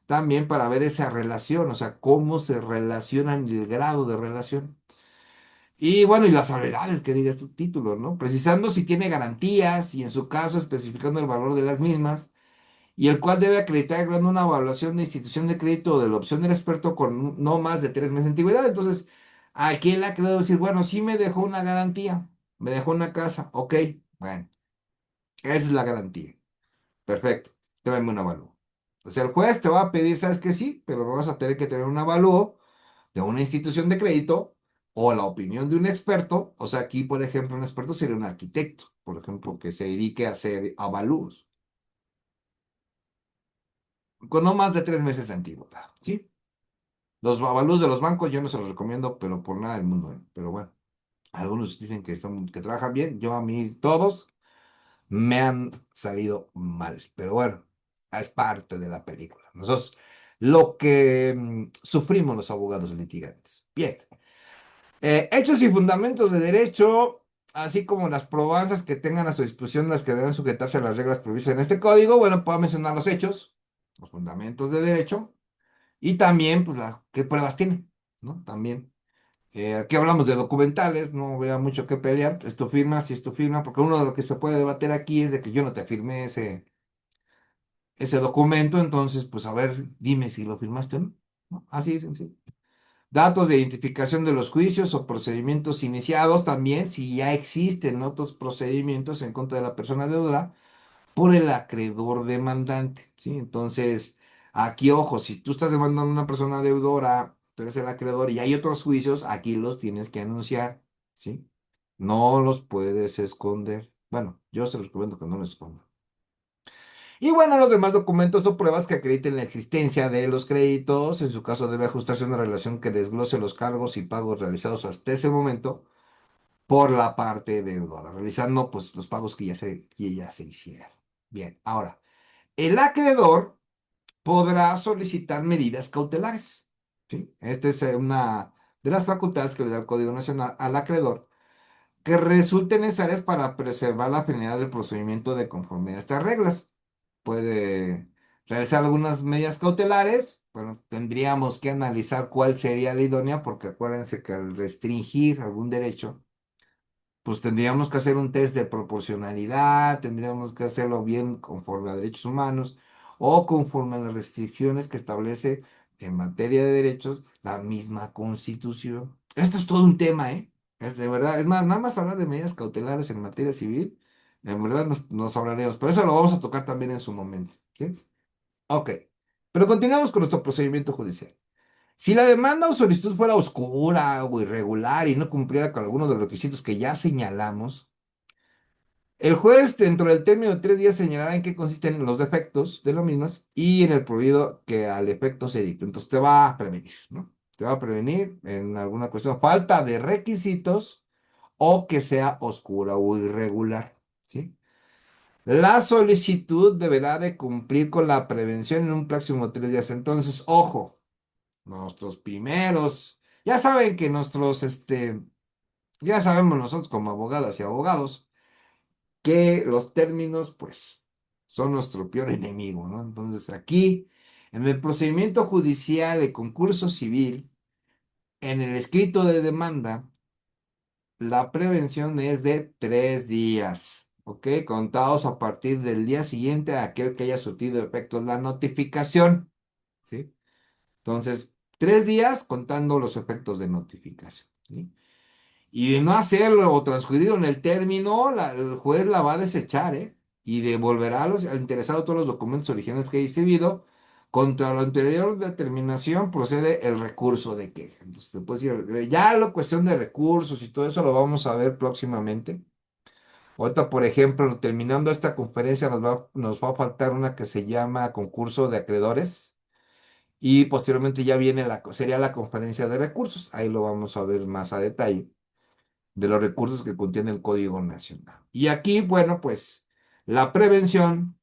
también para ver esa relación, o sea, cómo se relacionan y el grado de relación. Y bueno, y las salvedades que diga este título, ¿no? Precisando si tiene garantías y en su caso especificando el valor de las mismas, y el cual debe acreditar ganando una evaluación de institución de crédito o de la opción del experto con no más de 3 meses de antigüedad. Entonces, aquí el acreedor debe decir, bueno, sí me dejó una garantía, me dejó una casa, ok, bueno, esa es la garantía. Perfecto, tráeme un avalúo. O sea, el juez te va a pedir, ¿sabes qué? Sí, pero vas a tener que tener un avalúo de una institución de crédito o la opinión de un experto. O sea, aquí, por ejemplo, un experto sería un arquitecto, por ejemplo, que se dedique a hacer avalúos con no más de 3 meses de antigüedad, ¿sí? Los avalúos de los bancos yo no se los recomiendo, pero por nada del mundo, ¿eh? Pero bueno, algunos dicen que trabajan bien, yo a mí todos me han salido mal, pero bueno, es parte de la película. Nosotros, lo que sufrimos los abogados litigantes. Bien. Hechos y fundamentos de derecho, así como las probanzas que tengan a su disposición, las que deben sujetarse a las reglas previstas en este código. Bueno, puedo mencionar los hechos, los fundamentos de derecho y también, pues, qué pruebas tiene, ¿no? También. Aquí hablamos de documentales, no veo mucho que pelear. Esto firma, si esto firma, porque uno de lo que se puede debater aquí es de que yo no te firmé ese documento, entonces, pues, a ver, dime si lo firmaste o no. ¿No? Así de sencillo. Datos de identificación de los juicios o procedimientos iniciados también, si ya existen otros procedimientos en contra de la persona deudora por el acreedor demandante, ¿sí? Entonces, aquí, ojo, si tú estás demandando a una persona deudora, tú eres el acreedor y hay otros juicios, aquí los tienes que anunciar, ¿sí? No los puedes esconder. Bueno, yo se los recomiendo que no los escondan. Y bueno, los demás documentos o pruebas que acrediten la existencia de los créditos. En su caso, debe ajustarse una relación que desglose los cargos y pagos realizados hasta ese momento por la parte deudora, realizando pues los pagos que ya se hicieron. Bien, ahora, el acreedor podrá solicitar medidas cautelares. ¿Sí? Esta es una de las facultades que le da el Código Nacional al acreedor que resulten necesarias para preservar la finalidad del procedimiento de conformidad a estas reglas. Puede realizar algunas medidas cautelares. Bueno, tendríamos que analizar cuál sería la idónea, porque acuérdense que al restringir algún derecho, pues tendríamos que hacer un test de proporcionalidad, tendríamos que hacerlo bien conforme a derechos humanos o conforme a las restricciones que establece en materia de derechos la misma Constitución. Esto es todo un tema, ¿eh? Es de verdad, es más, nada más hablar de medidas cautelares en materia civil, en verdad nos hablaremos, pero eso lo vamos a tocar también en su momento. ¿Sí? Ok, pero continuamos con nuestro procedimiento judicial. Si la demanda o solicitud fuera oscura o irregular y no cumpliera con algunos de los requisitos que ya señalamos, el juez dentro del término de 3 días señalará en qué consisten los defectos de las mismas y en el prohibido que al efecto se dicte. Entonces te va a prevenir, ¿no? Te va a prevenir en alguna cuestión, falta de requisitos o que sea oscura o irregular, ¿sí? La solicitud deberá de cumplir con la prevención en un máximo de 3 días. Entonces, ojo, nuestros primeros, ya saben que ya sabemos nosotros como abogadas y abogados que los términos, pues, son nuestro peor enemigo, ¿no? Entonces, aquí, en el procedimiento judicial de concurso civil, en el escrito de demanda, la prevención es de 3 días, ¿ok? Contados a partir del día siguiente a aquel que haya surtido efectos la notificación, ¿sí? Entonces, 3 días contando los efectos de notificación, ¿sí? Y de no hacerlo o transcurrido en el término, el juez la va a desechar, ¿eh? Y devolverá al interesado todos los documentos originales que haya exhibido. Contra la anterior determinación procede el recurso de queja. Entonces, te puedes decir, ya la cuestión de recursos y todo eso lo vamos a ver próximamente. Ahorita, por ejemplo, terminando esta conferencia, nos va a faltar una que se llama concurso de acreedores y posteriormente ya viene sería la conferencia de recursos. Ahí lo vamos a ver más a detalle de los recursos que contiene el Código Nacional. Y aquí, bueno, pues la prevención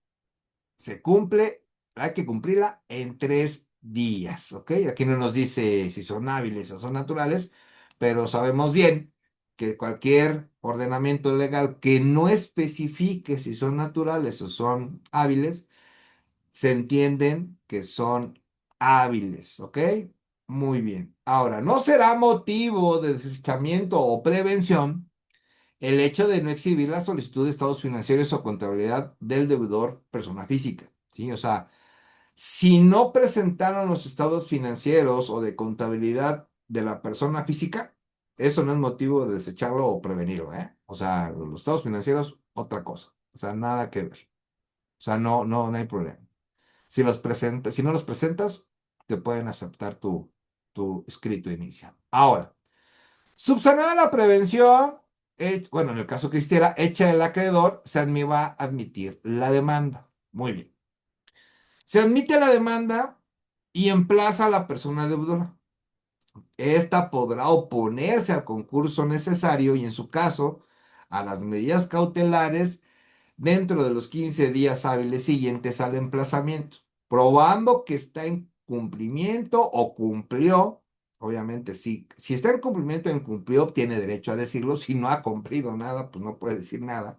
se cumple, hay que cumplirla en 3 días, ¿ok? Aquí no nos dice si son hábiles o son naturales, pero sabemos bien que cualquier ordenamiento legal que no especifique si son naturales o son hábiles, se entienden que son hábiles, ¿ok? Muy bien. Ahora, no será motivo de desechamiento o prevención el hecho de no exhibir la solicitud de estados financieros o contabilidad del deudor persona física, ¿sí? O sea, si no presentaron los estados financieros o de contabilidad de la persona física, eso no es motivo de desecharlo o prevenirlo, ¿eh? O sea, los estados financieros, otra cosa. O sea, nada que ver. O sea, no hay problema. Si no los presentas, te pueden aceptar tu escrito inicial. Ahora, subsanar la prevención, bueno, en el caso que existiera, hecha el acreedor, va a admitir la demanda. Muy bien. Se admite la demanda y emplaza a la persona deudora. Esta podrá oponerse al concurso necesario y, en su caso, a las medidas cautelares dentro de los 15 días hábiles siguientes al emplazamiento, probando que está en cumplimiento o cumplió. Obviamente, si está en cumplimiento o incumplió, tiene derecho a decirlo. Si no ha cumplido nada, pues no puede decir nada.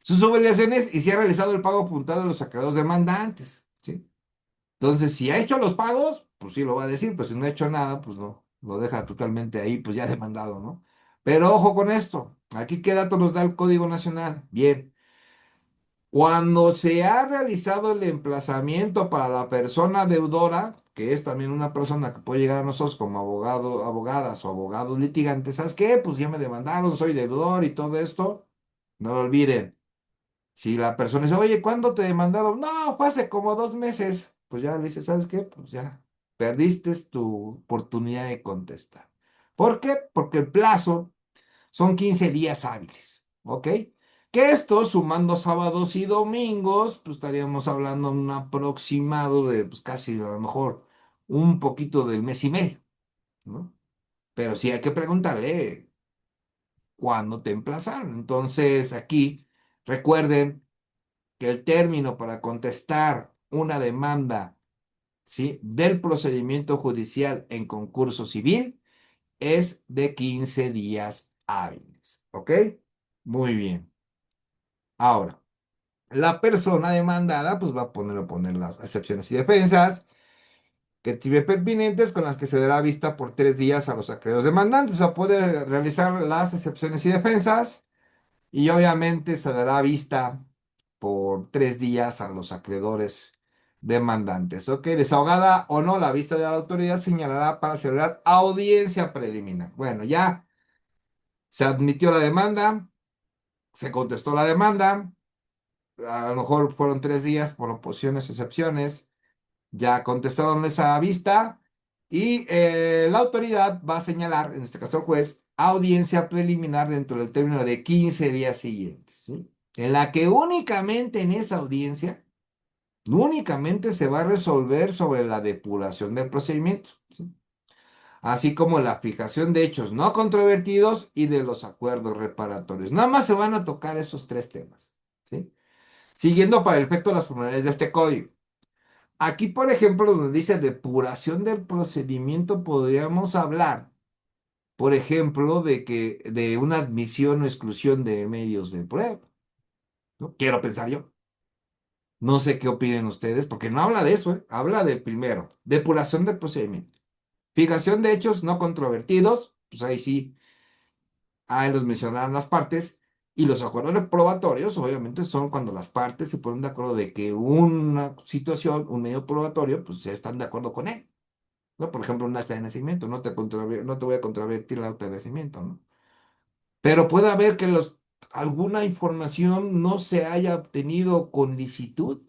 Sus obligaciones y si ha realizado el pago apuntado de los acreedores demandantes, ¿sí? Entonces, si ha hecho los pagos, pues sí lo va a decir, pues si no ha hecho nada, pues no, lo deja totalmente ahí, pues ya demandado, ¿no? Pero ojo con esto, aquí qué datos nos da el Código Nacional. Bien, cuando se ha realizado el emplazamiento para la persona deudora, que es también una persona que puede llegar a nosotros como abogado, abogadas o abogados litigantes, ¿sabes qué? Pues ya me demandaron, soy deudor y todo esto, no lo olviden. Si la persona dice, oye, ¿cuándo te demandaron? No, fue hace como 2 meses. Pues ya le dices, ¿sabes qué? Pues ya perdiste tu oportunidad de contestar. ¿Por qué? Porque el plazo son 15 días hábiles, ¿ok? Que esto, sumando sábados y domingos, pues estaríamos hablando de un aproximado de, pues casi a lo mejor un poquito del mes y medio, ¿no? Pero sí hay que preguntarle cuándo te emplazaron. Entonces, aquí, recuerden que el término para contestar una demanda, ¿sí?, del procedimiento judicial en concurso civil es de 15 días hábiles, ¿ok? Muy bien. Ahora, la persona demandada pues va a poner las excepciones y defensas que estime pertinentes con las que se dará vista por 3 días a los acreedores demandantes. O sea, puede realizar las excepciones y defensas y obviamente se dará vista por 3 días a los acreedores demandantes. ¿Ok? Desahogada o no, la vista de la autoridad señalará para celebrar audiencia preliminar. Bueno, ya se admitió la demanda, se contestó la demanda, a lo mejor fueron 3 días por oposiciones, excepciones, ya contestaron esa vista y la autoridad va a señalar, en este caso el juez, audiencia preliminar dentro del término de 15 días siguientes, ¿sí? En la que únicamente en esa audiencia, únicamente se va a resolver sobre la depuración del procedimiento, ¿sí?, así como la fijación de hechos no controvertidos y de los acuerdos reparatorios. Nada más se van a tocar esos 3 temas, ¿sí? Siguiendo para el efecto las formalidades de este código. Aquí, por ejemplo, donde dice depuración del procedimiento, podríamos hablar, por ejemplo, de una admisión o exclusión de medios de prueba, ¿no? Quiero pensar yo. No sé qué opinen ustedes, porque no habla de eso, ¿eh? Habla de primero, depuración del procedimiento. Fijación de hechos no controvertidos, pues ahí sí, ahí los mencionaron las partes. Y los acuerdos probatorios, obviamente, son cuando las partes se ponen de acuerdo de que una situación, un medio probatorio, pues ya están de acuerdo con él, ¿no? Por ejemplo, un acta de nacimiento, no te voy a controvertir el acta de nacimiento, ¿no? pero puede haber que alguna información no se haya obtenido con licitud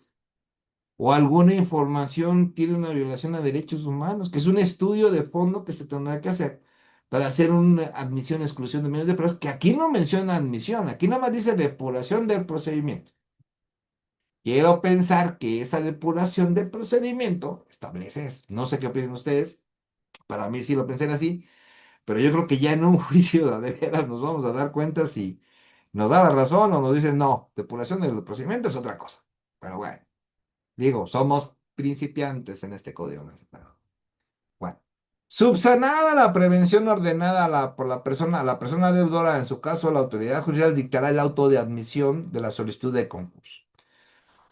o alguna información tiene una violación a derechos humanos, que es un estudio de fondo que se tendrá que hacer para hacer una admisión, exclusión de medios de pruebas, que aquí no menciona admisión, aquí nada más dice depuración del procedimiento. Quiero pensar que esa depuración del procedimiento establece eso. No sé qué opinan ustedes, para mí sí lo pensé así, pero yo creo que ya en un juicio de veras nos vamos a dar cuenta si nos da la razón o nos dicen no, depuración del procedimiento es otra cosa. Pero bueno, digo, somos principiantes en este código nacional. Bueno, subsanada la prevención ordenada por la persona deudora, en su caso, la autoridad judicial dictará el auto de admisión de la solicitud de concurso.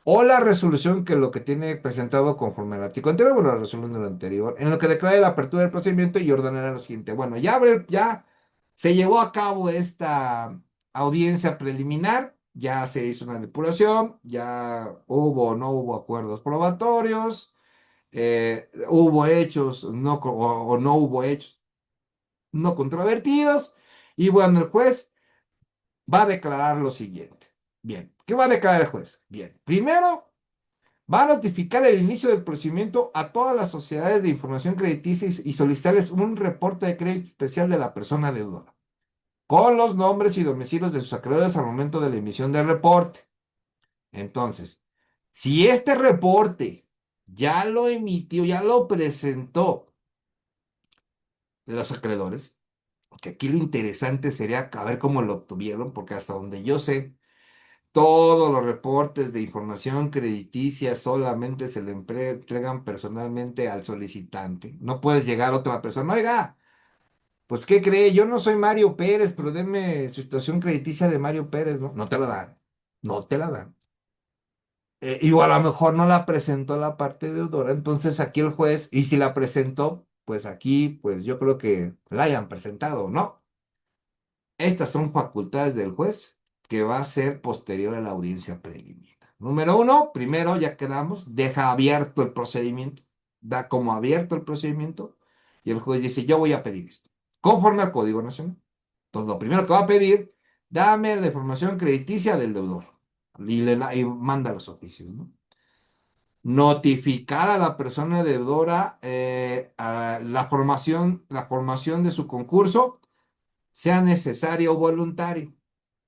O la resolución que lo que tiene presentado conforme al artículo anterior, bueno, la resolución de lo anterior, en lo que declare la apertura del procedimiento y ordenará lo siguiente. Bueno, ya se llevó a cabo esta audiencia preliminar, ya se hizo una depuración, ya hubo o no hubo acuerdos probatorios, hubo hechos o no hubo hechos no controvertidos, y bueno, el juez va a declarar lo siguiente. Bien, ¿qué va a declarar el juez? Bien, primero va a notificar el inicio del procedimiento a todas las sociedades de información crediticia y solicitarles un reporte de crédito especial de la persona deudora, con los nombres y domicilios de sus acreedores al momento de la emisión del reporte. Entonces, si este reporte ya lo emitió, ya lo presentó los acreedores, porque aquí lo interesante sería a ver cómo lo obtuvieron, porque hasta donde yo sé, todos los reportes de información crediticia solamente se le entregan personalmente al solicitante. No puedes llegar a otra persona. Oiga, pues ¿qué cree? Yo no soy Mario Pérez, pero deme su situación crediticia de Mario Pérez, ¿no? No te la dan. No te la dan. Y o a lo mejor no la presentó la parte deudora. Entonces aquí el juez, y si la presentó, pues aquí, pues yo creo que la hayan presentado, ¿no? Estas son facultades del juez que va a ser posterior a la audiencia preliminar. Número uno, primero ya quedamos, deja abierto el procedimiento, da como abierto el procedimiento y el juez dice, yo voy a pedir esto, conforme al Código Nacional. Entonces, lo primero que va a pedir, dame la información crediticia del deudor y manda los oficios, ¿no? Notificar a la persona deudora a la formación de su concurso, sea necesario o voluntario.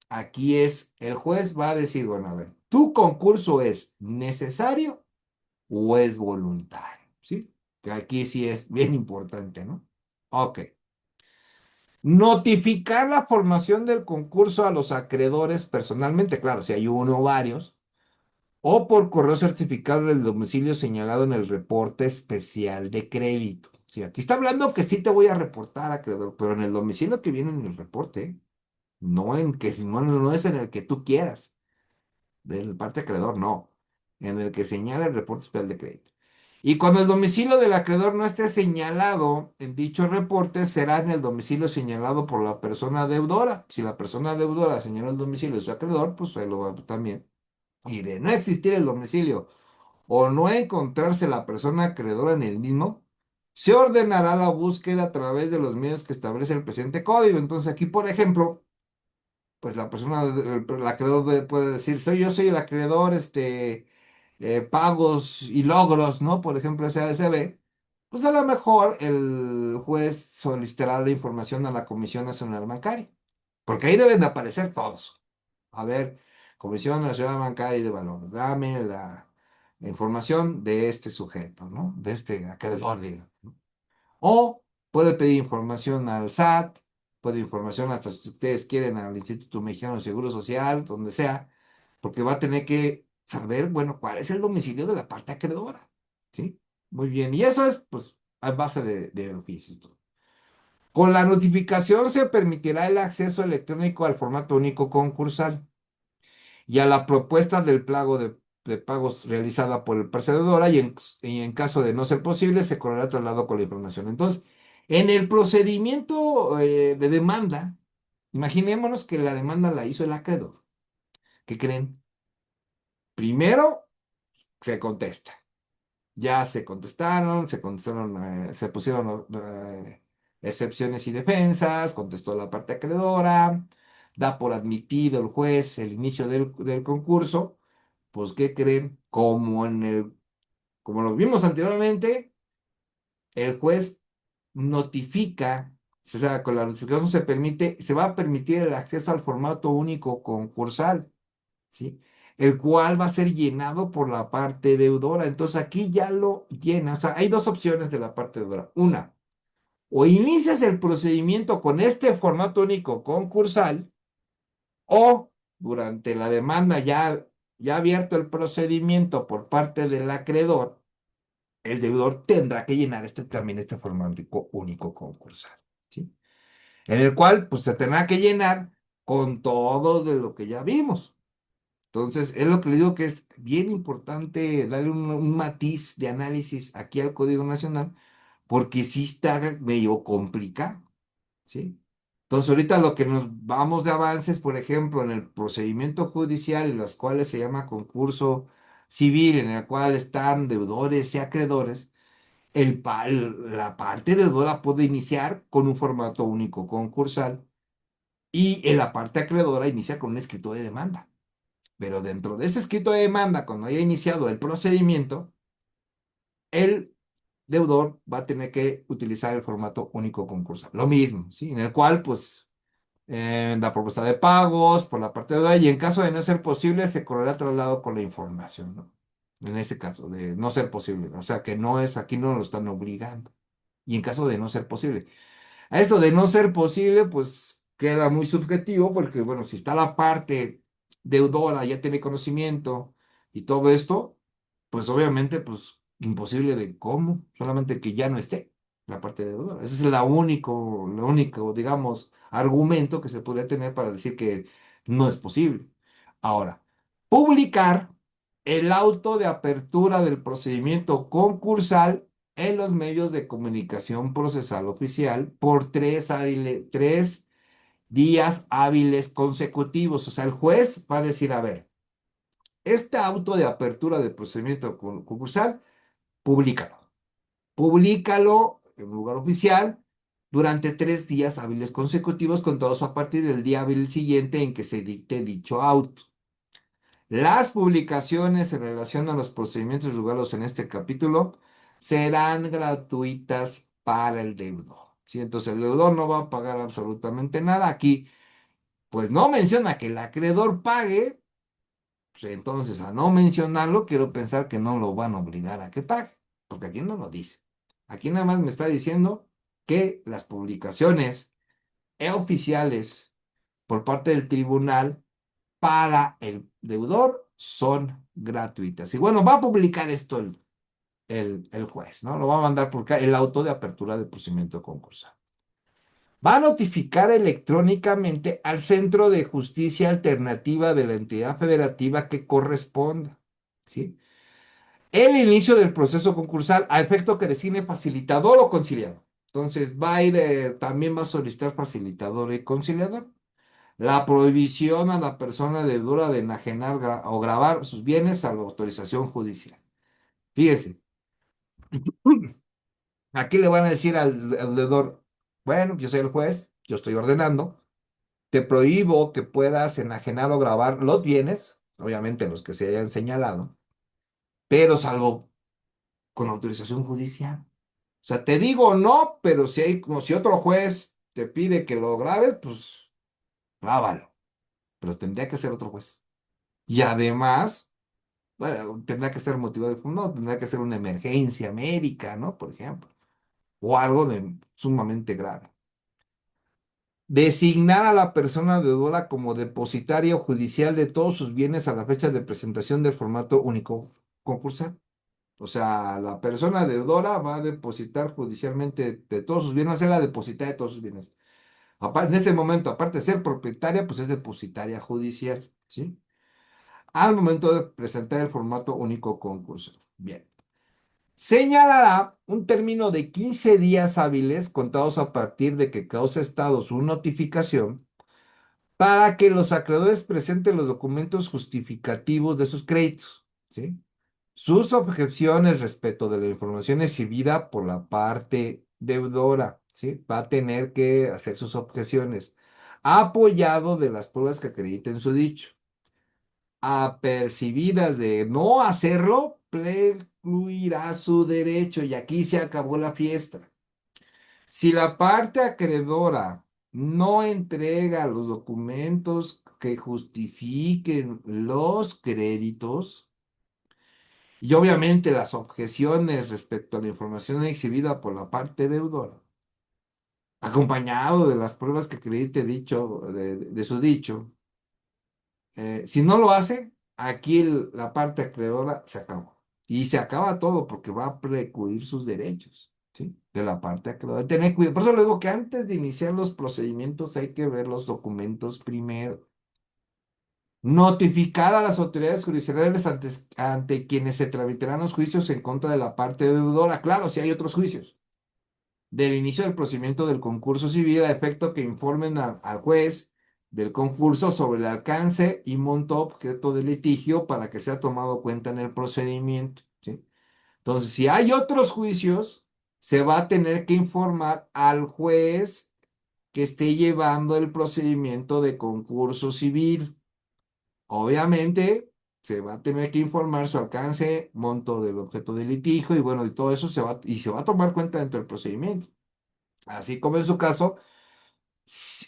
Aquí el juez va a decir, bueno, a ver, ¿tu concurso es necesario o es voluntario? ¿Sí? Que aquí sí es bien importante, ¿no? Ok. Notificar la formación del concurso a los acreedores personalmente, claro, si hay uno o varios, o por correo certificado del domicilio señalado en el reporte especial de crédito. Sí, aquí está hablando que sí te voy a reportar, acreedor, pero en el domicilio que viene en el reporte, ¿eh? No es en el que tú quieras, del parte acreedor, no, en el que señala el reporte especial de crédito. Y cuando el domicilio del acreedor no esté señalado en dicho reporte, será en el domicilio señalado por la persona deudora. Si la persona deudora señala el domicilio de su acreedor, pues ahí lo va también. Y de no existir el domicilio o no encontrarse la persona acreedora en el mismo, se ordenará la búsqueda a través de los medios que establece el presente código. Entonces aquí, por ejemplo, pues la persona, el acreedor puede decir, yo soy el acreedor, pagos y logros, ¿no? Por ejemplo, SADCB. Pues a lo mejor el juez solicitará la información a la Comisión Nacional Bancaria, porque ahí deben de aparecer todos. A ver, Comisión Nacional Bancaria y de Valores, dame la información de este sujeto, ¿no? De este acreedor, digamos, ¿no? O puede pedir información al SAT, puede información hasta si ustedes quieren al Instituto Mexicano de Seguro Social, donde sea, porque va a tener que saber, bueno, cuál es el domicilio de la parte acreedora, ¿sí? Muy bien, y eso es, pues, a base de oficios. Con la notificación se permitirá el acceso electrónico al formato único concursal y a la propuesta del pago de pagos realizada por el percebedora y en caso de no ser posible, se correrá traslado con la información. Entonces, en el procedimiento de demanda, imaginémonos que la demanda la hizo el acreedor. ¿Qué creen? Primero se contesta. Ya se pusieron excepciones y defensas, contestó la parte acreedora. da por admitido el juez el inicio del concurso, pues ¿qué creen? Como lo vimos anteriormente, el juez notifica, o sea, con la notificación se va a permitir el acceso al formato único concursal, ¿sí? El cual va a ser llenado por la parte deudora. Entonces aquí ya lo llena. O sea, hay dos opciones de la parte deudora. Una, o inicias el procedimiento con este formato único concursal, o durante la demanda ya abierto el procedimiento por parte del acreedor, el deudor tendrá que llenar también este formato único concursal, ¿sí? En el cual, pues, se tendrá que llenar con todo de lo que ya vimos. Entonces, es lo que le digo que es bien importante darle un matiz de análisis aquí al Código Nacional, porque sí está medio complicado, ¿sí? Entonces, ahorita lo que nos vamos de avances, por ejemplo, en el procedimiento judicial, en los cuales se llama concurso civil, en el cual están deudores y acreedores, la parte deudora puede iniciar con un formato único concursal y en la parte acreedora inicia con un escrito de demanda. Pero dentro de ese escrito de demanda, cuando haya iniciado el procedimiento, el deudor va a tener que utilizar el formato único concursal. Lo mismo, ¿sí? En el cual, pues, la propuesta de pagos por la parte de deuda y en caso de no ser posible, se correrá traslado con la información, ¿no? En ese caso, de no ser posible. O sea, que no es, aquí no lo están obligando. Y en caso de no ser posible. A eso de no ser posible, pues queda muy subjetivo porque, bueno, si está la parte deudora, ya tiene conocimiento y todo esto, pues obviamente, pues imposible de cómo, solamente que ya no esté la parte deudora. Ese es lo único, digamos, argumento que se podría tener para decir que no es posible. Ahora, publicar el auto de apertura del procedimiento concursal en los medios de comunicación procesal oficial por 3 días hábiles consecutivos. O sea, el juez va a decir, a ver, este auto de apertura del procedimiento concursal, públicalo. Públicalo en un lugar oficial durante 3 días hábiles consecutivos, contados a partir del día hábil siguiente en que se dicte dicho auto. Las publicaciones en relación a los procedimientos regulados en este capítulo serán gratuitas para el deudor, ¿sí? Entonces el deudor no va a pagar absolutamente nada. Aquí, pues no menciona que el acreedor pague, pues entonces a no mencionarlo, quiero pensar que no lo van a obligar a que pague, porque aquí no lo dice. Aquí nada más me está diciendo que las publicaciones oficiales por parte del tribunal para el deudor son gratuitas. Y bueno, va a publicar esto el juez, ¿no? Lo va a mandar por el auto de apertura del procedimiento concursal. Va a notificar electrónicamente al Centro de Justicia Alternativa de la entidad federativa que corresponda, ¿sí? El inicio del proceso concursal a efecto que designe facilitador o conciliador. Entonces va a ir, también va a solicitar facilitador y conciliador. La prohibición a la persona deudora de enajenar o grabar sus bienes salvo autorización judicial. Fíjense, aquí le van a decir al deudor, bueno, yo soy el juez, yo estoy ordenando, te prohíbo que puedas enajenar o grabar los bienes, obviamente los que se hayan señalado, pero salvo con autorización judicial. O sea, te digo no, pero si hay, como si otro juez te pide que lo grabes, pues grábalo, pero tendría que ser otro juez. Y además, bueno, tendrá que ser motivado de fondo, tendrá que ser una emergencia médica, ¿no? Por ejemplo, o algo sumamente grave. Designar a la persona deudora como depositaria judicial de todos sus bienes a la fecha de presentación del formato único concursal. O sea, la persona deudora va a depositar judicialmente de todos sus bienes, va a ser la depositaria de todos sus bienes. En este momento, aparte de ser propietaria, pues es depositaria judicial, ¿sí? Al momento de presentar el formato único concursal. Bien. Señalará un término de 15 días hábiles contados a partir de que cause estado su notificación para que los acreedores presenten los documentos justificativos de sus créditos, ¿sí? Sus objeciones respecto de la información exhibida por la parte deudora, ¿sí? Va a tener que hacer sus objeciones. apoyado de las pruebas que acrediten su dicho, apercibidas de no hacerlo, precluirá su derecho y aquí se acabó la fiesta. Si la parte acreedora no entrega los documentos que justifiquen los créditos y obviamente las objeciones respecto a la información exhibida por la parte deudora, acompañado de las pruebas que acredite dicho, de su dicho, si no lo hace, aquí la parte acreedora se acaba. Y se acaba todo porque va a precluir sus derechos, ¿sí? De la parte acreedora. Tener cuidado. Por eso le digo que antes de iniciar los procedimientos hay que ver los documentos primero. Notificar a las autoridades judiciales ante quienes se tramitarán los juicios en contra de la parte deudora. Claro, si hay otros juicios. Del inicio del procedimiento del concurso civil a efecto que informen al juez del concurso sobre el alcance y monto objeto de litigio para que sea tomado cuenta en el procedimiento, ¿sí? Entonces, si hay otros juicios, se va a tener que informar al juez que esté llevando el procedimiento de concurso civil. Obviamente, se va a tener que informar su alcance, monto del objeto de litigio y bueno, y todo eso se va a tomar cuenta dentro del procedimiento. Así como en su caso,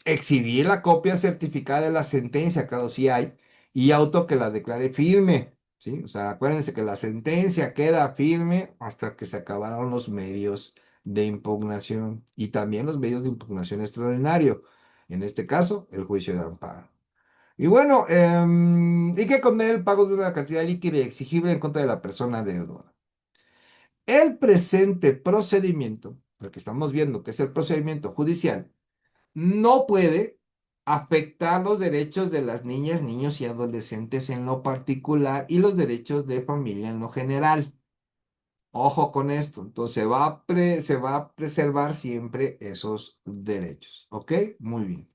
exhibir la copia certificada de la sentencia, claro, sí hay, y auto que la declare firme, ¿sí? O sea, acuérdense que la sentencia queda firme hasta que se acabaron los medios de impugnación y también los medios de impugnación extraordinario, en este caso, el juicio de amparo. Y bueno, hay que condenar el pago de una cantidad líquida y exigible en contra de la persona deudora. El presente procedimiento, el que estamos viendo, que es el procedimiento judicial, no puede afectar los derechos de las niñas, niños y adolescentes en lo particular y los derechos de familia en lo general. Ojo con esto. Entonces se va a preservar siempre esos derechos. ¿Ok? Muy bien.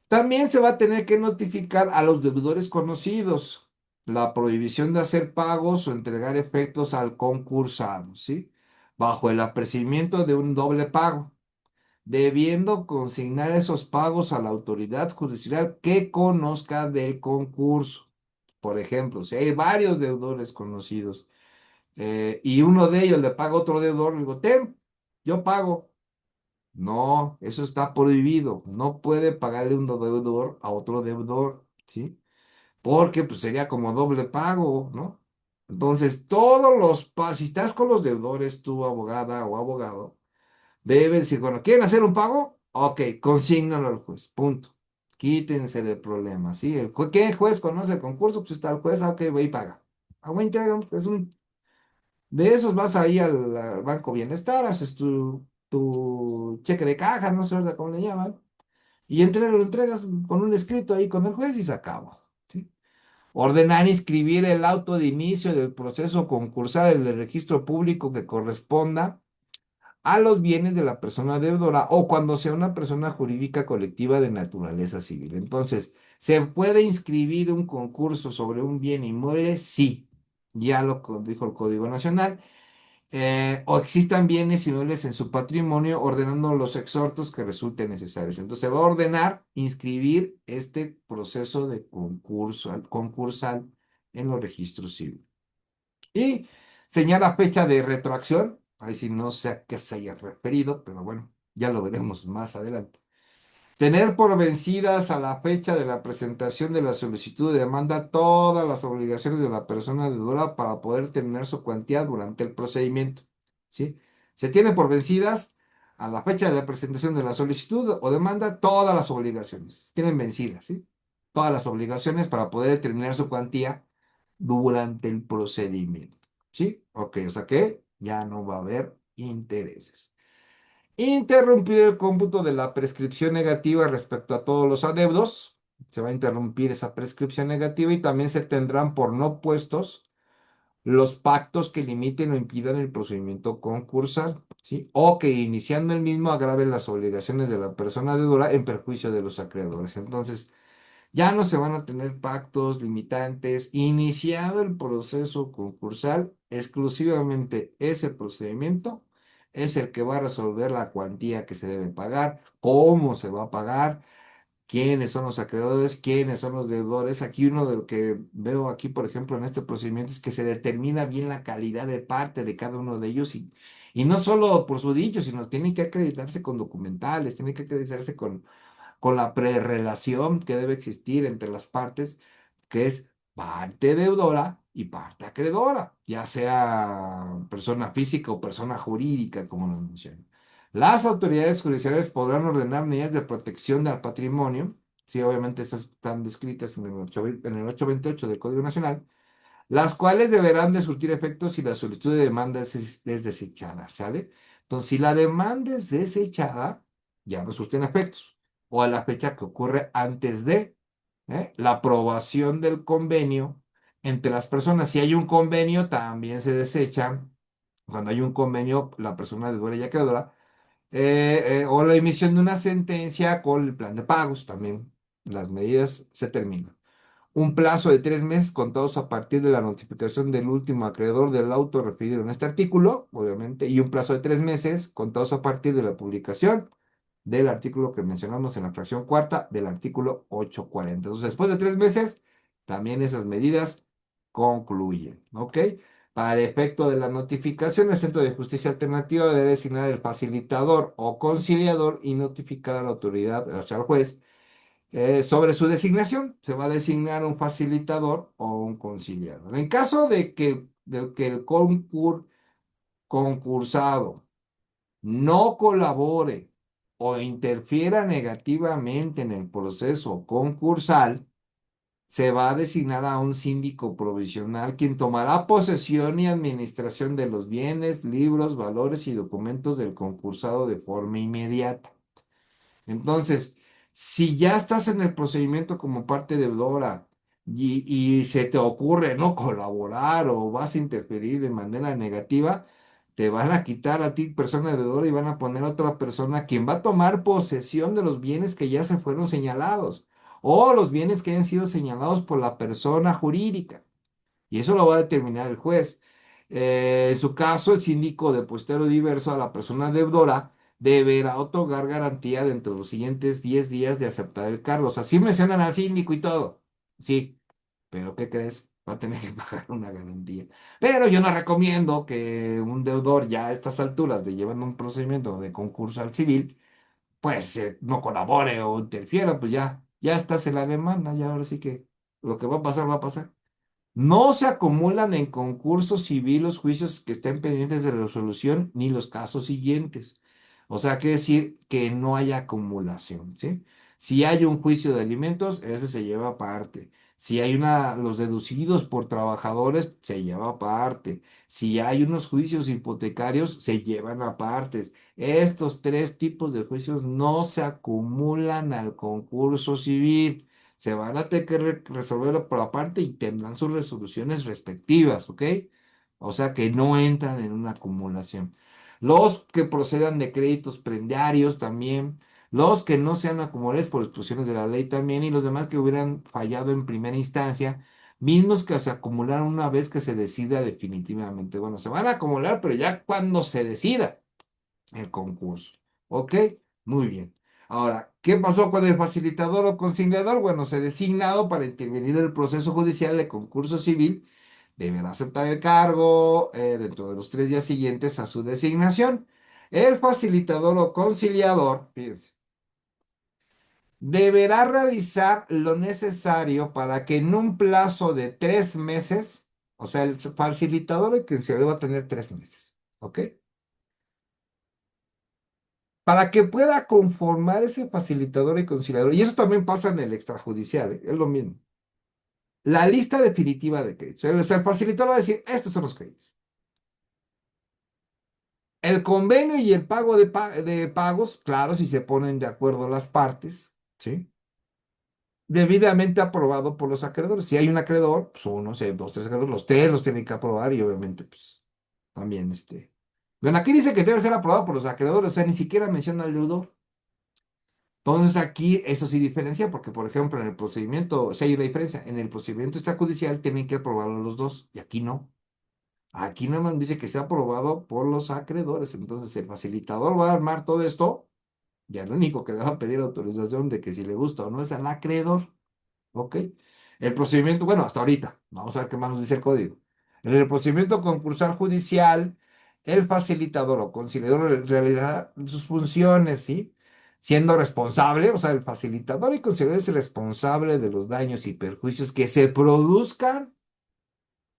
También se va a tener que notificar a los deudores conocidos la prohibición de hacer pagos o entregar efectos al concursado, ¿sí? Bajo el apercibimiento de un doble pago, debiendo consignar esos pagos a la autoridad judicial que conozca del concurso. Por ejemplo, si hay varios deudores conocidos y uno de ellos le paga a otro deudor, le digo, ten, yo pago. No, eso está prohibido. No puede pagarle un deudor a otro deudor, ¿sí? Porque pues sería como doble pago, ¿no? Entonces, si estás con los deudores, tu abogada o abogado, debe decir, bueno, ¿quieren hacer un pago? Ok, consígnalo al juez, punto. Quítense de problemas, ¿sí? ¿Qué juez conoce el concurso? Pues está el juez, ok, ve y paga. Ah, bueno, de esos vas ahí al Banco Bienestar, haces tu cheque de caja, no sé ahorita cómo le llaman, y lo entregas con un escrito ahí con el juez y se acabó, ¿sí? Ordenar inscribir el auto de inicio del proceso concursal en el registro público que corresponda a los bienes de la persona deudora o cuando sea una persona jurídica colectiva de naturaleza civil. Entonces, ¿se puede inscribir un concurso sobre un bien inmueble? Sí, ya lo dijo el Código Nacional. O existan bienes inmuebles en su patrimonio, ordenando los exhortos que resulten necesarios. Entonces, se va a ordenar inscribir este proceso de concursal en los registros civiles. Y señala fecha de retroacción, ahí sí no sé a qué se haya referido, pero bueno, ya lo veremos más adelante. Tener por vencidas a la fecha de la presentación de la solicitud de demanda todas las obligaciones de la persona deudora para poder tener su cuantía durante el procedimiento, ¿sí? Se tiene por vencidas a la fecha de la presentación de la solicitud o demanda todas las obligaciones. Tienen vencidas, ¿sí? Todas las obligaciones para poder determinar su cuantía durante el procedimiento, ¿sí? Ok, o sea que ya no va a haber intereses. Interrumpir el cómputo de la prescripción negativa respecto a todos los adeudos. Se va a interrumpir esa prescripción negativa y también se tendrán por no puestos los pactos que limiten o impidan el procedimiento concursal, ¿sí? O que iniciando el mismo agraven las obligaciones de la persona deudora en perjuicio de los acreedores. Entonces, ya no se van a tener pactos limitantes. Iniciado el proceso concursal, exclusivamente ese procedimiento es el que va a resolver la cuantía que se debe pagar, cómo se va a pagar, quiénes son los acreedores, quiénes son los deudores. Aquí uno de lo que veo aquí, por ejemplo, en este procedimiento es que se determina bien la calidad de parte de cada uno de ellos y no solo por su dicho, sino tiene que acreditarse con documentales, tiene que acreditarse con la prerrelación que debe existir entre las partes, que es parte deudora y parte acreedora, ya sea persona física o persona jurídica, como lo menciono. Las autoridades judiciales podrán ordenar medidas de protección del patrimonio, sí, obviamente estas están descritas en el 828 del Código Nacional, las cuales deberán de surtir efectos si la solicitud de demanda es desechada, ¿sale? Entonces, si la demanda es desechada, ya no surten efectos, o a la fecha que ocurre antes de la aprobación del convenio entre las personas. Si hay un convenio, también se desecha. Cuando hay un convenio, la persona deudora y acreedora, o la emisión de una sentencia con el plan de pagos, también las medidas se terminan. Un plazo de 3 meses contados a partir de la notificación del último acreedor del auto referido en este artículo, obviamente, y un plazo de 3 meses contados a partir de la publicación del artículo que mencionamos en la fracción cuarta del artículo 840. Entonces, después de 3 meses, también esas medidas concluyen, ¿ok? Para el efecto de la notificación, el Centro de Justicia Alternativa debe designar el facilitador o conciliador y notificar a la autoridad, o sea, al juez, sobre su designación. Se va a designar un facilitador o un conciliador. En caso de que el concursado no colabore o interfiera negativamente en el proceso concursal, se va a designar a un síndico provisional quien tomará posesión y administración de los bienes, libros, valores y documentos del concursado de forma inmediata. Entonces, si ya estás en el procedimiento como parte deudora y se te ocurre no colaborar o vas a interferir de manera negativa, te van a quitar a ti persona deudora y van a poner a otra persona quien va a tomar posesión de los bienes que ya se fueron señalados o los bienes que hayan sido señalados por la persona jurídica. Y eso lo va a determinar el juez. En su caso, el síndico depositario diverso a la persona deudora deberá otorgar garantía dentro de los siguientes 10 días de aceptar el cargo. O sea, sí mencionan al síndico y todo. Sí, pero ¿qué crees? Va a tener que pagar una garantía. Pero yo no recomiendo que un deudor ya a estas alturas de llevando un procedimiento de concurso al civil, pues no colabore o interfiera, pues ya estás en la demanda, ya ahora sí que lo que va a pasar, va a pasar. No se acumulan en concurso civil los juicios que estén pendientes de resolución ni los casos siguientes. O sea, quiere decir que no hay acumulación, ¿sí? Si hay un juicio de alimentos, ese se lleva aparte. Si hay los deducidos por trabajadores, se lleva aparte. Si hay unos juicios hipotecarios, se llevan aparte. Estos tres tipos de juicios no se acumulan al concurso civil. Se van a tener que resolverlo por aparte y tendrán sus resoluciones respectivas, ¿ok? O sea que no entran en una acumulación. Los que procedan de créditos prendiarios también, los que no sean acumulables por exposiciones de la ley también, y los demás que hubieran fallado en primera instancia, mismos que se acumularon una vez que se decida definitivamente. Bueno, se van a acumular, pero ya cuando se decida el concurso. ¿Ok? Muy bien. Ahora, ¿qué pasó con el facilitador o conciliador? Bueno, se ha designado para intervenir en el proceso judicial de concurso civil. Deberá aceptar el cargo dentro de los 3 días siguientes a su designación. El facilitador o conciliador, fíjense, deberá realizar lo necesario para que en un plazo de 3 meses, o sea, el facilitador y conciliador va a tener 3 meses, ¿ok? Para que pueda conformar ese facilitador y conciliador, y eso también pasa en el extrajudicial, es lo mismo. La lista definitiva de créditos. El facilitador va a decir, estos son los créditos. El convenio y el pago de pagos, claro, si se ponen de acuerdo las partes, ¿sí? Debidamente aprobado por los acreedores. Si hay un acreedor, pues uno, si hay dos, tres acreedores, los tres los tienen que aprobar y obviamente, pues, también Bueno, aquí dice que debe ser aprobado por los acreedores, o sea, ni siquiera menciona al deudor. Entonces aquí eso sí diferencia porque, por ejemplo, en el procedimiento, o sea, hay una diferencia, en el procedimiento extrajudicial tienen que aprobarlo los dos y aquí no. Aquí nada más dice que sea aprobado por los acreedores. Entonces el facilitador va a armar todo esto y al único que le va a pedir autorización de que si le gusta o no es al acreedor. ¿Ok? El procedimiento, bueno, hasta ahorita, vamos a ver qué más nos dice el código. En el procedimiento concursal judicial, el facilitador o conciliador realizará sus funciones, ¿sí? Siendo responsable, o sea, el facilitador y conciliador es el responsable de los daños y perjuicios que se produzcan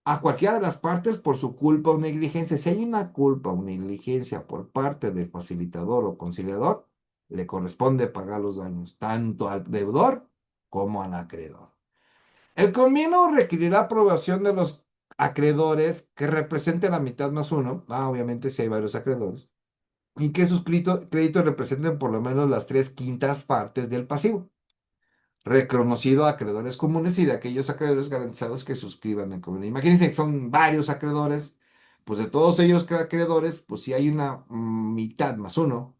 a cualquiera de las partes por su culpa o negligencia. Si hay una culpa o negligencia por parte del facilitador o conciliador, le corresponde pagar los daños tanto al deudor como al acreedor. El convenio requerirá aprobación de los acreedores que representen la mitad más uno, obviamente si hay varios acreedores, y que sus créditos representen por lo menos las tres quintas partes del pasivo, reconocido a acreedores comunes y de aquellos acreedores garantizados que suscriban el convenio. Imagínense que son varios acreedores, pues de todos ellos acreedores, pues si hay una mitad más uno,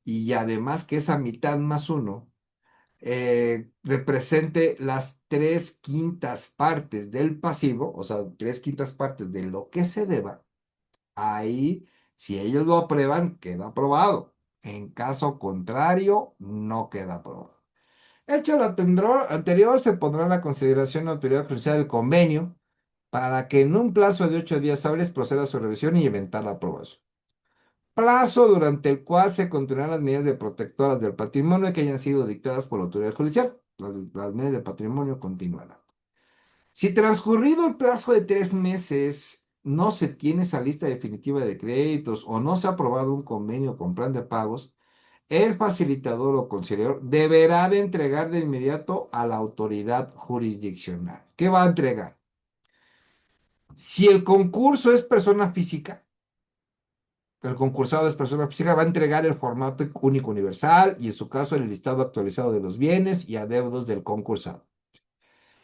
y además que esa mitad más uno represente las tres quintas partes del pasivo, o sea, tres quintas partes de lo que se deba, ahí, si ellos lo aprueban, queda aprobado. En caso contrario, no queda aprobado. Hecho lo anterior, se pondrá en la consideración de la autoridad judicial el convenio para que en un plazo de 8 días hábiles proceda a su revisión y eventual aprobación. Plazo durante el cual se continuarán las medidas de protectoras del patrimonio que hayan sido dictadas por la autoridad judicial. Las medidas de patrimonio continuarán. Si transcurrido el plazo de 3 meses no se tiene esa lista definitiva de créditos o no se ha aprobado un convenio con plan de pagos, el facilitador o conciliador deberá de entregar de inmediato a la autoridad jurisdiccional. ¿Qué va a entregar? Si el concurso es persona física, el concursado es persona física, va a entregar el formato único universal y en su caso el listado actualizado de los bienes y adeudos del concursado.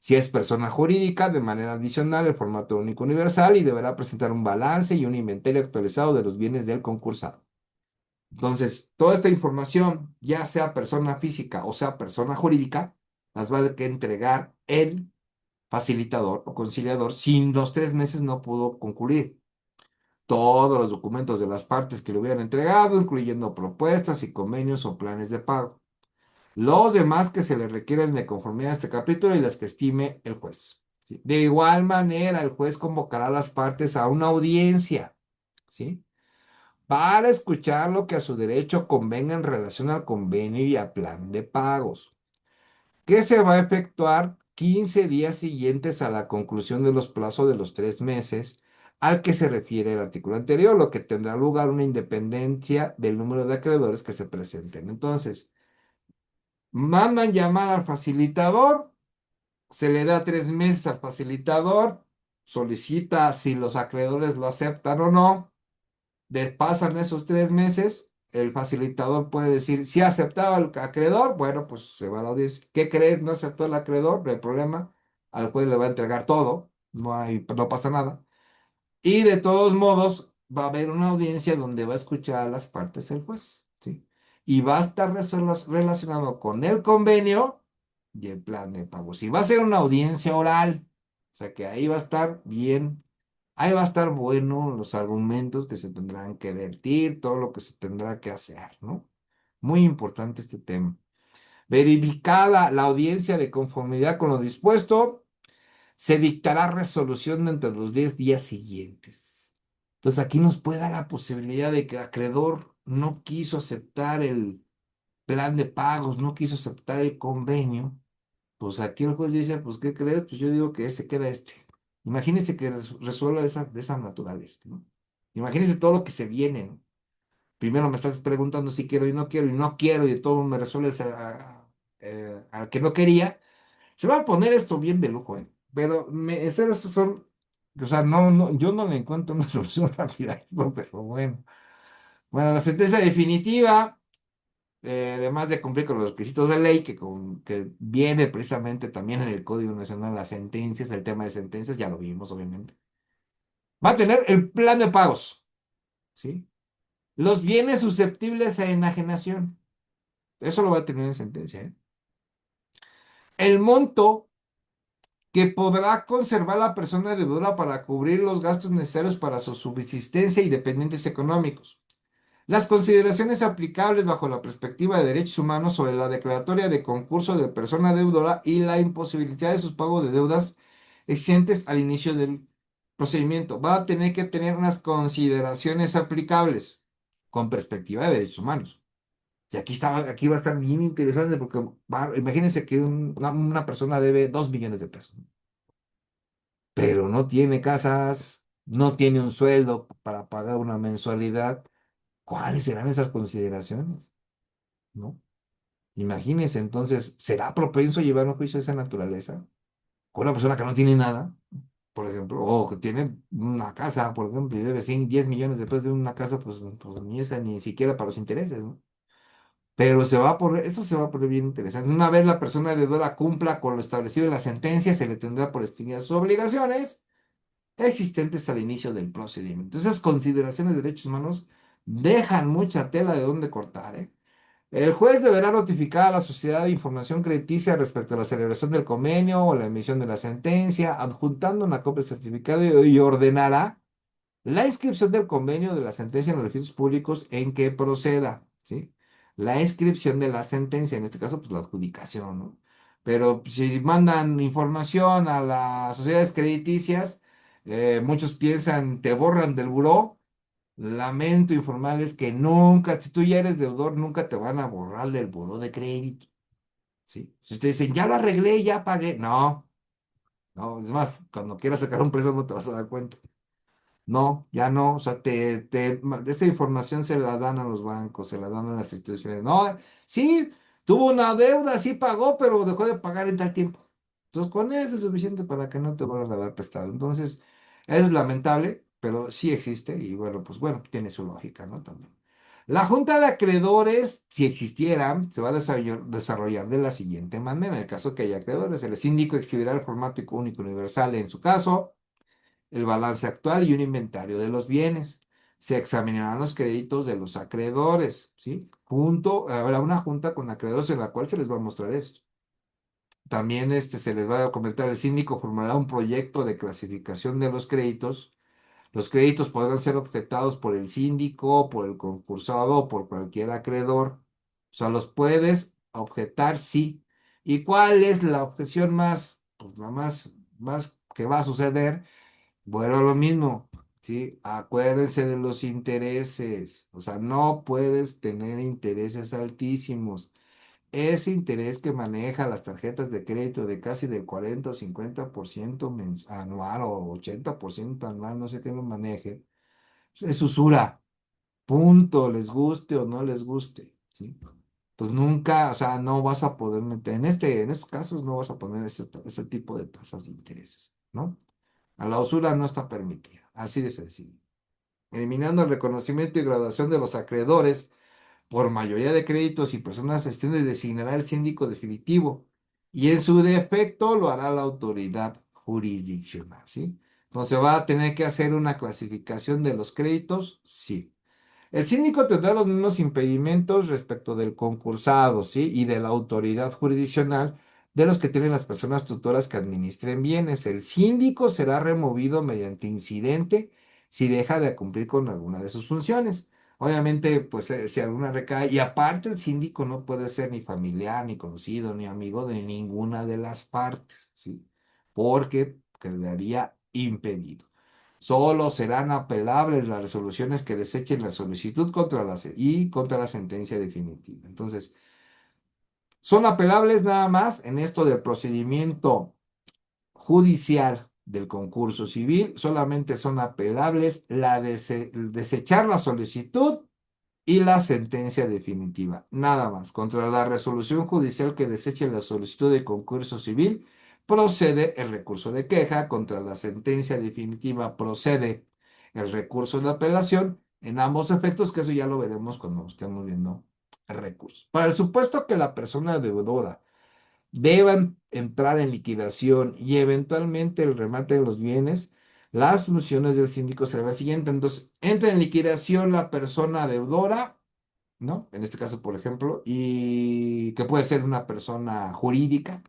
Si es persona jurídica, de manera adicional, el formato único universal y deberá presentar un balance y un inventario actualizado de los bienes del concursado. Entonces, toda esta información, ya sea persona física o sea persona jurídica, las va a que entregar el facilitador o conciliador si en los 3 meses no pudo concluir todos los documentos de las partes que le hubieran entregado, incluyendo propuestas y convenios o planes de pago. Los demás que se le requieren de conformidad a este capítulo y las que estime el juez. ¿Sí? De igual manera, el juez convocará a las partes a una audiencia, ¿sí? Para escuchar lo que a su derecho convenga en relación al convenio y al plan de pagos, que se va a efectuar 15 días siguientes a la conclusión de los plazos de los 3 meses al que se refiere el artículo anterior, lo que tendrá lugar una independencia del número de acreedores que se presenten. Entonces, mandan llamar al facilitador, se le da 3 meses al facilitador, solicita si los acreedores lo aceptan o no, pasan esos 3 meses, el facilitador puede decir, si ha aceptado el acreedor, bueno, pues se va a la audiencia. ¿Qué crees? No aceptó el acreedor, no hay problema, al juez le va a entregar todo, no pasa nada. Y de todos modos, va a haber una audiencia donde va a escuchar a las partes el juez, ¿sí? Y va a estar relacionado con el convenio y el plan de pago. Si va a ser una audiencia oral, o sea que ahí va a estar bien, ahí va a estar bueno los argumentos que se tendrán que vertir, todo lo que se tendrá que hacer, ¿no? Muy importante este tema. Verificada la audiencia de conformidad con lo dispuesto, se dictará resolución dentro de los 10 días siguientes. Entonces aquí nos puede dar la posibilidad de que el acreedor no quiso aceptar el plan de pagos, no quiso aceptar el convenio. Pues aquí el juez dice, pues ¿qué crees? Pues yo digo que se queda este. Imagínense que resuelva de esa naturaleza, ¿no? Imagínense todo lo que se viene, ¿no? Primero me estás preguntando si quiero y no quiero, y no quiero, y de todo me resuelves al que no quería. Se va a poner esto bien de lujo, ¿eh? Pero en serio, estos son, o sea, yo no le encuentro una solución rápida a esto, pero bueno. Bueno, la sentencia definitiva, además de cumplir con los requisitos de ley, que viene precisamente también en el Código Nacional, las sentencias, el tema de sentencias, ya lo vimos, obviamente. Va a tener el plan de pagos, ¿sí? Los bienes susceptibles a enajenación, eso lo va a tener en sentencia, ¿eh? El monto que podrá conservar la persona deudora para cubrir los gastos necesarios para su subsistencia y dependientes económicos. Las consideraciones aplicables bajo la perspectiva de derechos humanos sobre la declaratoria de concurso de persona deudora y la imposibilidad de sus pagos de deudas existentes al inicio del procedimiento. Va a tener que tener unas consideraciones aplicables con perspectiva de derechos humanos. Y aquí va a estar bien interesante porque imagínense que una persona debe 2 millones de pesos, pero no tiene casas, no tiene un sueldo para pagar una mensualidad. ¿Cuáles serán esas consideraciones? ¿No? Imagínense entonces, ¿será propenso llevar un juicio de esa naturaleza? Con una persona que no tiene nada, por ejemplo, o que tiene una casa, por ejemplo, y debe 100, 10 millones después de una casa, pues ni esa, ni siquiera para los intereses, ¿no? Pero esto se va a poner bien interesante. Una vez la persona deudora cumpla con lo establecido en la sentencia, se le tendrá por extinguidas sus obligaciones existentes al inicio del procedimiento. Esas consideraciones de derechos humanos dejan mucha tela de dónde cortar, ¿eh? El juez deberá notificar a la sociedad de información crediticia respecto a la celebración del convenio o la emisión de la sentencia, adjuntando una copia certificada y ordenará la inscripción del convenio de la sentencia en los registros públicos en que proceda, ¿sí? La inscripción de la sentencia, en este caso, pues la adjudicación, ¿no? Pero si mandan información a las sociedades crediticias, muchos piensan, te borran del buró. Lamento informarles que nunca, si tú ya eres deudor, nunca te van a borrar del buró de crédito, ¿sí? Si ustedes dicen, ya lo arreglé, ya pagué, no, no, es más, cuando quieras sacar un préstamo te vas a dar cuenta. No, ya no, o sea, esta información se la dan a los bancos, se la dan a las instituciones. No, sí, tuvo una deuda, sí pagó, pero dejó de pagar en tal tiempo. Entonces, con eso es suficiente para que no te vuelvan a dar prestado. Entonces, es lamentable, pero sí existe y bueno, pues bueno, tiene su lógica, ¿no? También. La junta de acreedores, si existiera, se va a desarrollar de la siguiente manera. En el caso que haya acreedores, el síndico exhibirá el formato único universal en su caso el balance actual y un inventario de los bienes. Se examinarán los créditos de los acreedores, ¿sí? Habrá una junta con acreedores en la cual se les va a mostrar esto. También se les va a comentar, el síndico formará un proyecto de clasificación de los créditos. Los créditos podrán ser objetados por el síndico, por el concursado o por cualquier acreedor. O sea, los puedes objetar, sí. ¿Y cuál es la objeción más, pues la más que va a suceder? Bueno, lo mismo, ¿sí? Acuérdense de los intereses. O sea, no puedes tener intereses altísimos. Ese interés que maneja las tarjetas de crédito de casi del 40 o 50% anual o 80% anual, no sé qué lo maneje, es usura. Punto, les guste o no les guste, ¿sí? Pues nunca, o sea, no vas a poder meter, en estos casos no vas a poner ese tipo de tasas de intereses, ¿no? A la usura no está permitida, así de sencillo. Eliminando el reconocimiento y graduación de los acreedores por mayoría de créditos y personas asistentes, designará el síndico definitivo y en su defecto lo hará la autoridad jurisdiccional, ¿sí? Entonces va a tener que hacer una clasificación de los créditos, sí. El síndico tendrá los mismos impedimentos respecto del concursado, ¿sí? Y de la autoridad jurisdiccional de los que tienen las personas tutoras que administren bienes. El síndico será removido mediante incidente si deja de cumplir con alguna de sus funciones. Obviamente, pues si alguna recae, y aparte el síndico no puede ser ni familiar, ni conocido, ni amigo de ninguna de las partes, ¿sí? Porque quedaría impedido. Solo serán apelables las resoluciones que desechen la solicitud contra la sentencia definitiva. Entonces, son apelables nada más en esto del procedimiento judicial del concurso civil. Solamente son apelables desechar la solicitud y la sentencia definitiva. Nada más. Contra la resolución judicial que deseche la solicitud de concurso civil, procede el recurso de queja. Contra la sentencia definitiva procede el recurso de apelación. En ambos efectos, que eso ya lo veremos cuando estemos viendo el recurso. Para el supuesto que la persona deudora deba entrar en liquidación y eventualmente el remate de los bienes, las funciones del síndico serán las siguientes. Entonces, entra en liquidación la persona deudora, ¿no? En este caso, por ejemplo, y que puede ser una persona jurídica,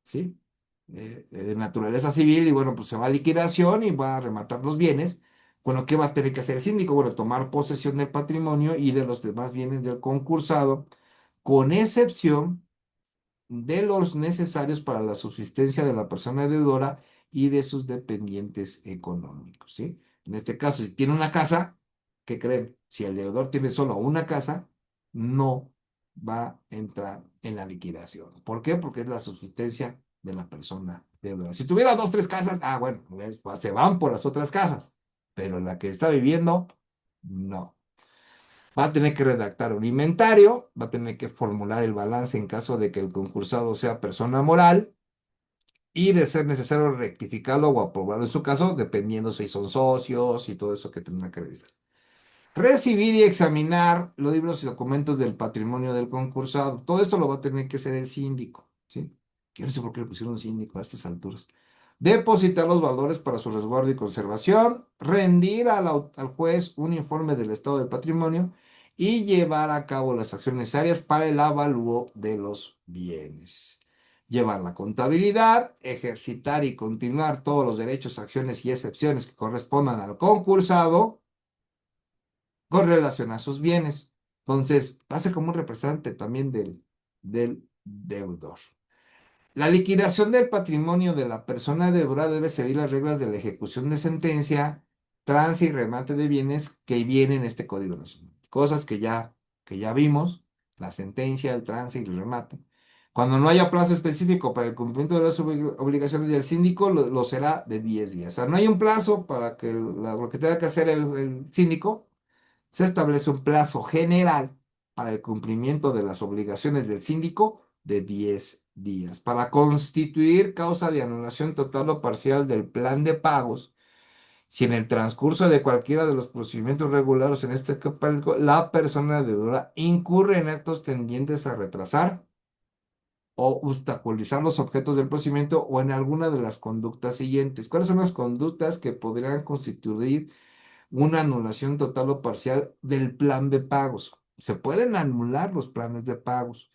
¿sí? De naturaleza civil, y bueno, pues se va a liquidación y va a rematar los bienes. Bueno, ¿qué va a tener que hacer el síndico? Bueno, tomar posesión del patrimonio y de los demás bienes del concursado, con excepción de los necesarios para la subsistencia de la persona deudora y de sus dependientes económicos, ¿sí? En este caso, si tiene una casa, ¿qué creen? Si el deudor tiene solo una casa, no va a entrar en la liquidación. ¿Por qué? Porque es la subsistencia de la persona deudora. Si tuviera dos, tres casas, bueno, pues, se van por las otras casas, pero la que está viviendo, no. Va a tener que redactar un inventario, va a tener que formular el balance en caso de que el concursado sea persona moral y de ser necesario rectificarlo o aprobarlo en su caso, dependiendo si son socios y todo eso que tendrá que revisar. Recibir y examinar los libros y documentos del patrimonio del concursado. Todo esto lo va a tener que hacer el síndico, ¿sí? Yo no sé por qué le pusieron síndico a estas alturas. Depositar los valores para su resguardo y conservación, rendir al juez un informe del estado del patrimonio y llevar a cabo las acciones necesarias para el avalúo de los bienes. Llevar la contabilidad, ejercitar y continuar todos los derechos, acciones y excepciones que correspondan al concursado con relación a sus bienes. Entonces, pasa como un representante también del deudor. La liquidación del patrimonio de la persona deudora debe seguir las reglas de la ejecución de sentencia, trance y remate de bienes que vienen en este Código Nacional. Cosas que ya vimos, la sentencia, el trance y el remate. Cuando no haya plazo específico para el cumplimiento de las obligaciones del síndico, lo será de 10 días. O sea, no hay un plazo para que lo que tenga que hacer el síndico. Se establece un plazo general para el cumplimiento de las obligaciones del síndico de 10 días. Para constituir causa de anulación total o parcial del plan de pagos, si en el transcurso de cualquiera de los procedimientos regulados en este capítulo la persona deudora incurre en actos tendientes a retrasar o obstaculizar los objetos del procedimiento o en alguna de las conductas siguientes. ¿Cuáles son las conductas que podrían constituir una anulación total o parcial del plan de pagos? Se pueden anular los planes de pagos.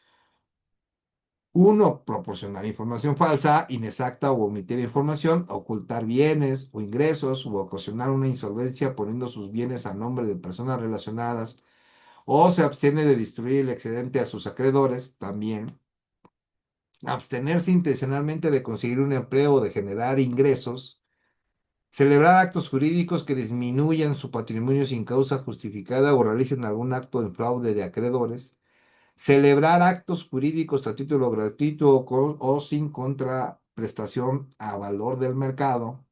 Uno, proporcionar información falsa, inexacta o omitir información, ocultar bienes o ingresos o ocasionar una insolvencia poniendo sus bienes a nombre de personas relacionadas o se abstiene de distribuir el excedente a sus acreedores, también. Abstenerse intencionalmente de conseguir un empleo o de generar ingresos. Celebrar actos jurídicos que disminuyan su patrimonio sin causa justificada o realicen algún acto en fraude de acreedores. Celebrar actos jurídicos a título gratuito o sin contraprestación a valor del mercado.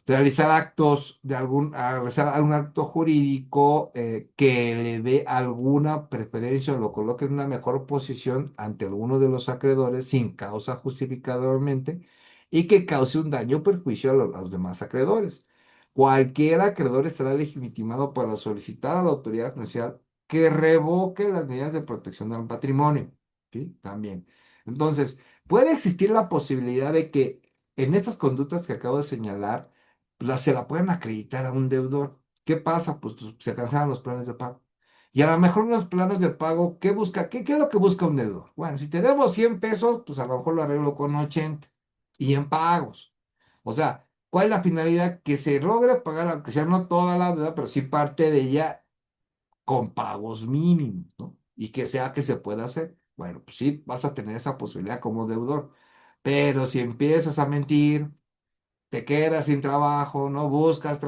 Realizar algún acto jurídico que le dé alguna preferencia o lo coloque en una mejor posición ante alguno de los acreedores sin causa justificadamente y que cause un daño o perjuicio a los demás acreedores. Cualquier acreedor estará legitimado para solicitar a la autoridad judicial que revoque las medidas de protección al patrimonio. ¿Sí? También. Entonces, puede existir la posibilidad de que en estas conductas que acabo de señalar, se la pueden acreditar a un deudor. ¿Qué pasa? Pues se cancelan los planes de pago. Y a lo mejor los planes de pago, ¿qué busca? ¿Qué es lo que busca un deudor? Bueno, si te debo 100 pesos, pues a lo mejor lo arreglo con 80 y en pagos. O sea, ¿cuál es la finalidad? Que se logre pagar, aunque sea no toda la deuda, pero sí parte de ella con pagos mínimos, ¿no? Y que sea que se pueda hacer. Bueno, pues sí, vas a tener esa posibilidad como deudor. Pero si empiezas a mentir, te quedas sin trabajo, no buscas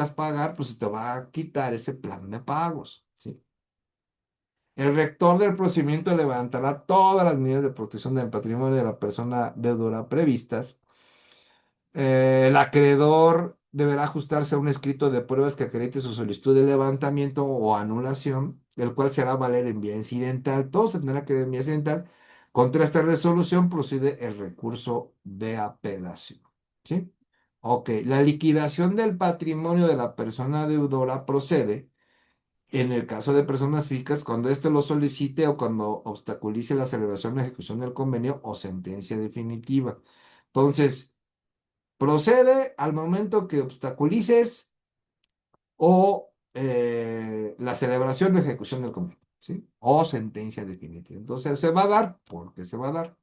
pagar, pues se te va a quitar ese plan de pagos, ¿sí? El rector del procedimiento levantará todas las medidas de protección del patrimonio de la persona deudora previstas. El acreedor deberá ajustarse a un escrito de pruebas que acredite su solicitud de levantamiento o anulación, el cual se hará valer en vía incidental. Todo se tendrá que ver en vía incidental. Contra esta resolución procede el recurso de apelación. ¿Sí? Ok, la liquidación del patrimonio de la persona deudora procede en el caso de personas físicas cuando éste lo solicite o cuando obstaculice la celebración o ejecución del convenio o sentencia definitiva. Entonces, procede al momento que obstaculices o la celebración o ejecución del convenio, ¿sí? O sentencia definitiva. Entonces, se va a dar porque se va a dar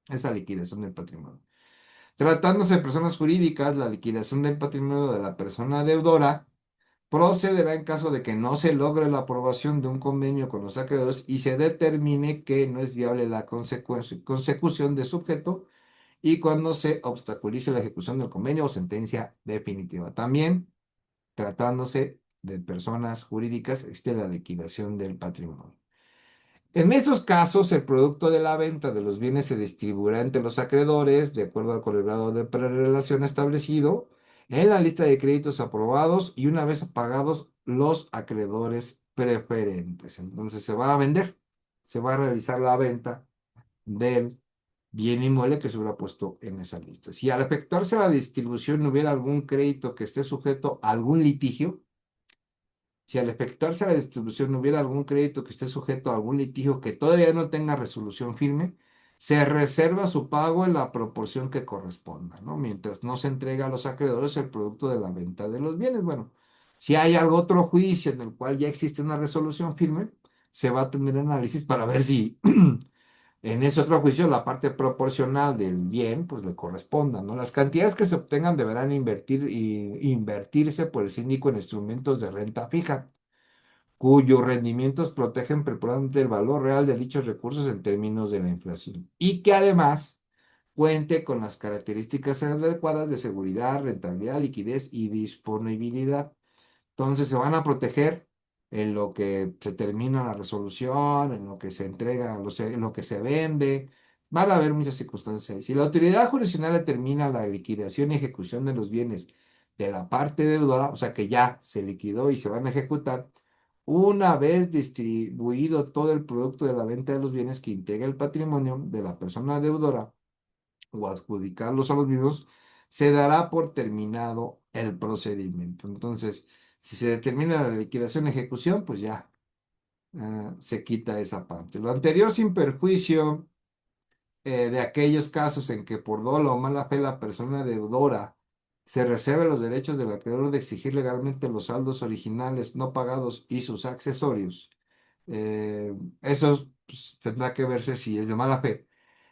esa liquidación del patrimonio. Tratándose de personas jurídicas, la liquidación del patrimonio de la persona deudora procederá en caso de que no se logre la aprobación de un convenio con los acreedores y se determine que no es viable la consecución de su objeto y cuando se obstaculice la ejecución del convenio o sentencia definitiva. También, tratándose de personas jurídicas, existe la liquidación del patrimonio. En estos casos, el producto de la venta de los bienes se distribuirá entre los acreedores de acuerdo al grado de prerelación establecido en la lista de créditos aprobados y una vez pagados los acreedores preferentes. Entonces se va a vender, se va a realizar la venta del bien inmueble que se hubiera puesto en esa lista. Si al efectuarse la distribución hubiera algún crédito que esté sujeto a algún litigio, si al efectuarse la distribución hubiera algún crédito que esté sujeto a algún litigio que todavía no tenga resolución firme, se reserva su pago en la proporción que corresponda, ¿no? Mientras no se entrega a los acreedores el producto de la venta de los bienes. Bueno, si hay algún otro juicio en el cual ya existe una resolución firme, se va a tener análisis para ver si en ese otro juicio la parte proporcional del bien pues le corresponda, ¿no? Las cantidades que se obtengan deberán invertirse por el síndico en instrumentos de renta fija cuyos rendimientos protegen preponderantemente el valor real de dichos recursos en términos de la inflación, y que además cuente con las características adecuadas de seguridad, rentabilidad, liquidez y disponibilidad. Entonces se van a proteger en lo que se termina la resolución, en lo que se entrega, en lo que se vende. Van a haber muchas circunstancias ahí. Si la autoridad jurisdiccional determina la liquidación y ejecución de los bienes de la parte deudora, o sea que ya se liquidó y se van a ejecutar, una vez distribuido todo el producto de la venta de los bienes que integra el patrimonio de la persona deudora o adjudicarlos a los mismos, se dará por terminado el procedimiento. Entonces, si se determina la liquidación y ejecución, pues ya se quita esa parte. Lo anterior sin perjuicio de aquellos casos en que por dolo o mala fe la persona deudora se reserve los derechos del acreedor de exigir legalmente los saldos originales no pagados y sus accesorios. Eso pues, tendrá que verse si es de mala fe.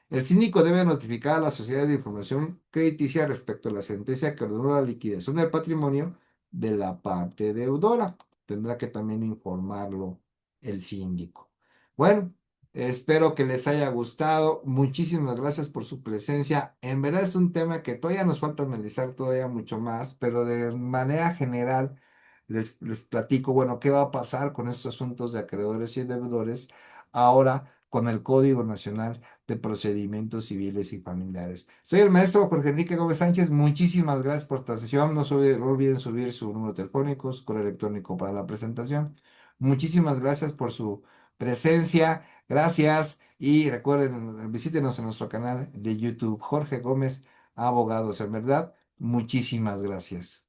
El síndico debe notificar a las sociedades de información crediticia respecto a la sentencia que ordenó la liquidación del patrimonio de la parte deudora. Tendrá que también informarlo el síndico. Bueno, espero que les haya gustado. Muchísimas gracias por su presencia. En verdad es un tema que todavía nos falta analizar todavía mucho más, pero de manera general les platico, bueno, qué va a pasar con estos asuntos de acreedores y deudores ahora con el Código Nacional de Procedimientos Civiles y Familiares. Soy el maestro Jorge Enrique Gómez Sánchez. Muchísimas gracias por esta sesión. No olviden subir su número telefónico, su correo electrónico para la presentación. Muchísimas gracias por su presencia. Gracias. Y recuerden, visítenos en nuestro canal de YouTube, Jorge Gómez Abogados. En verdad, muchísimas gracias.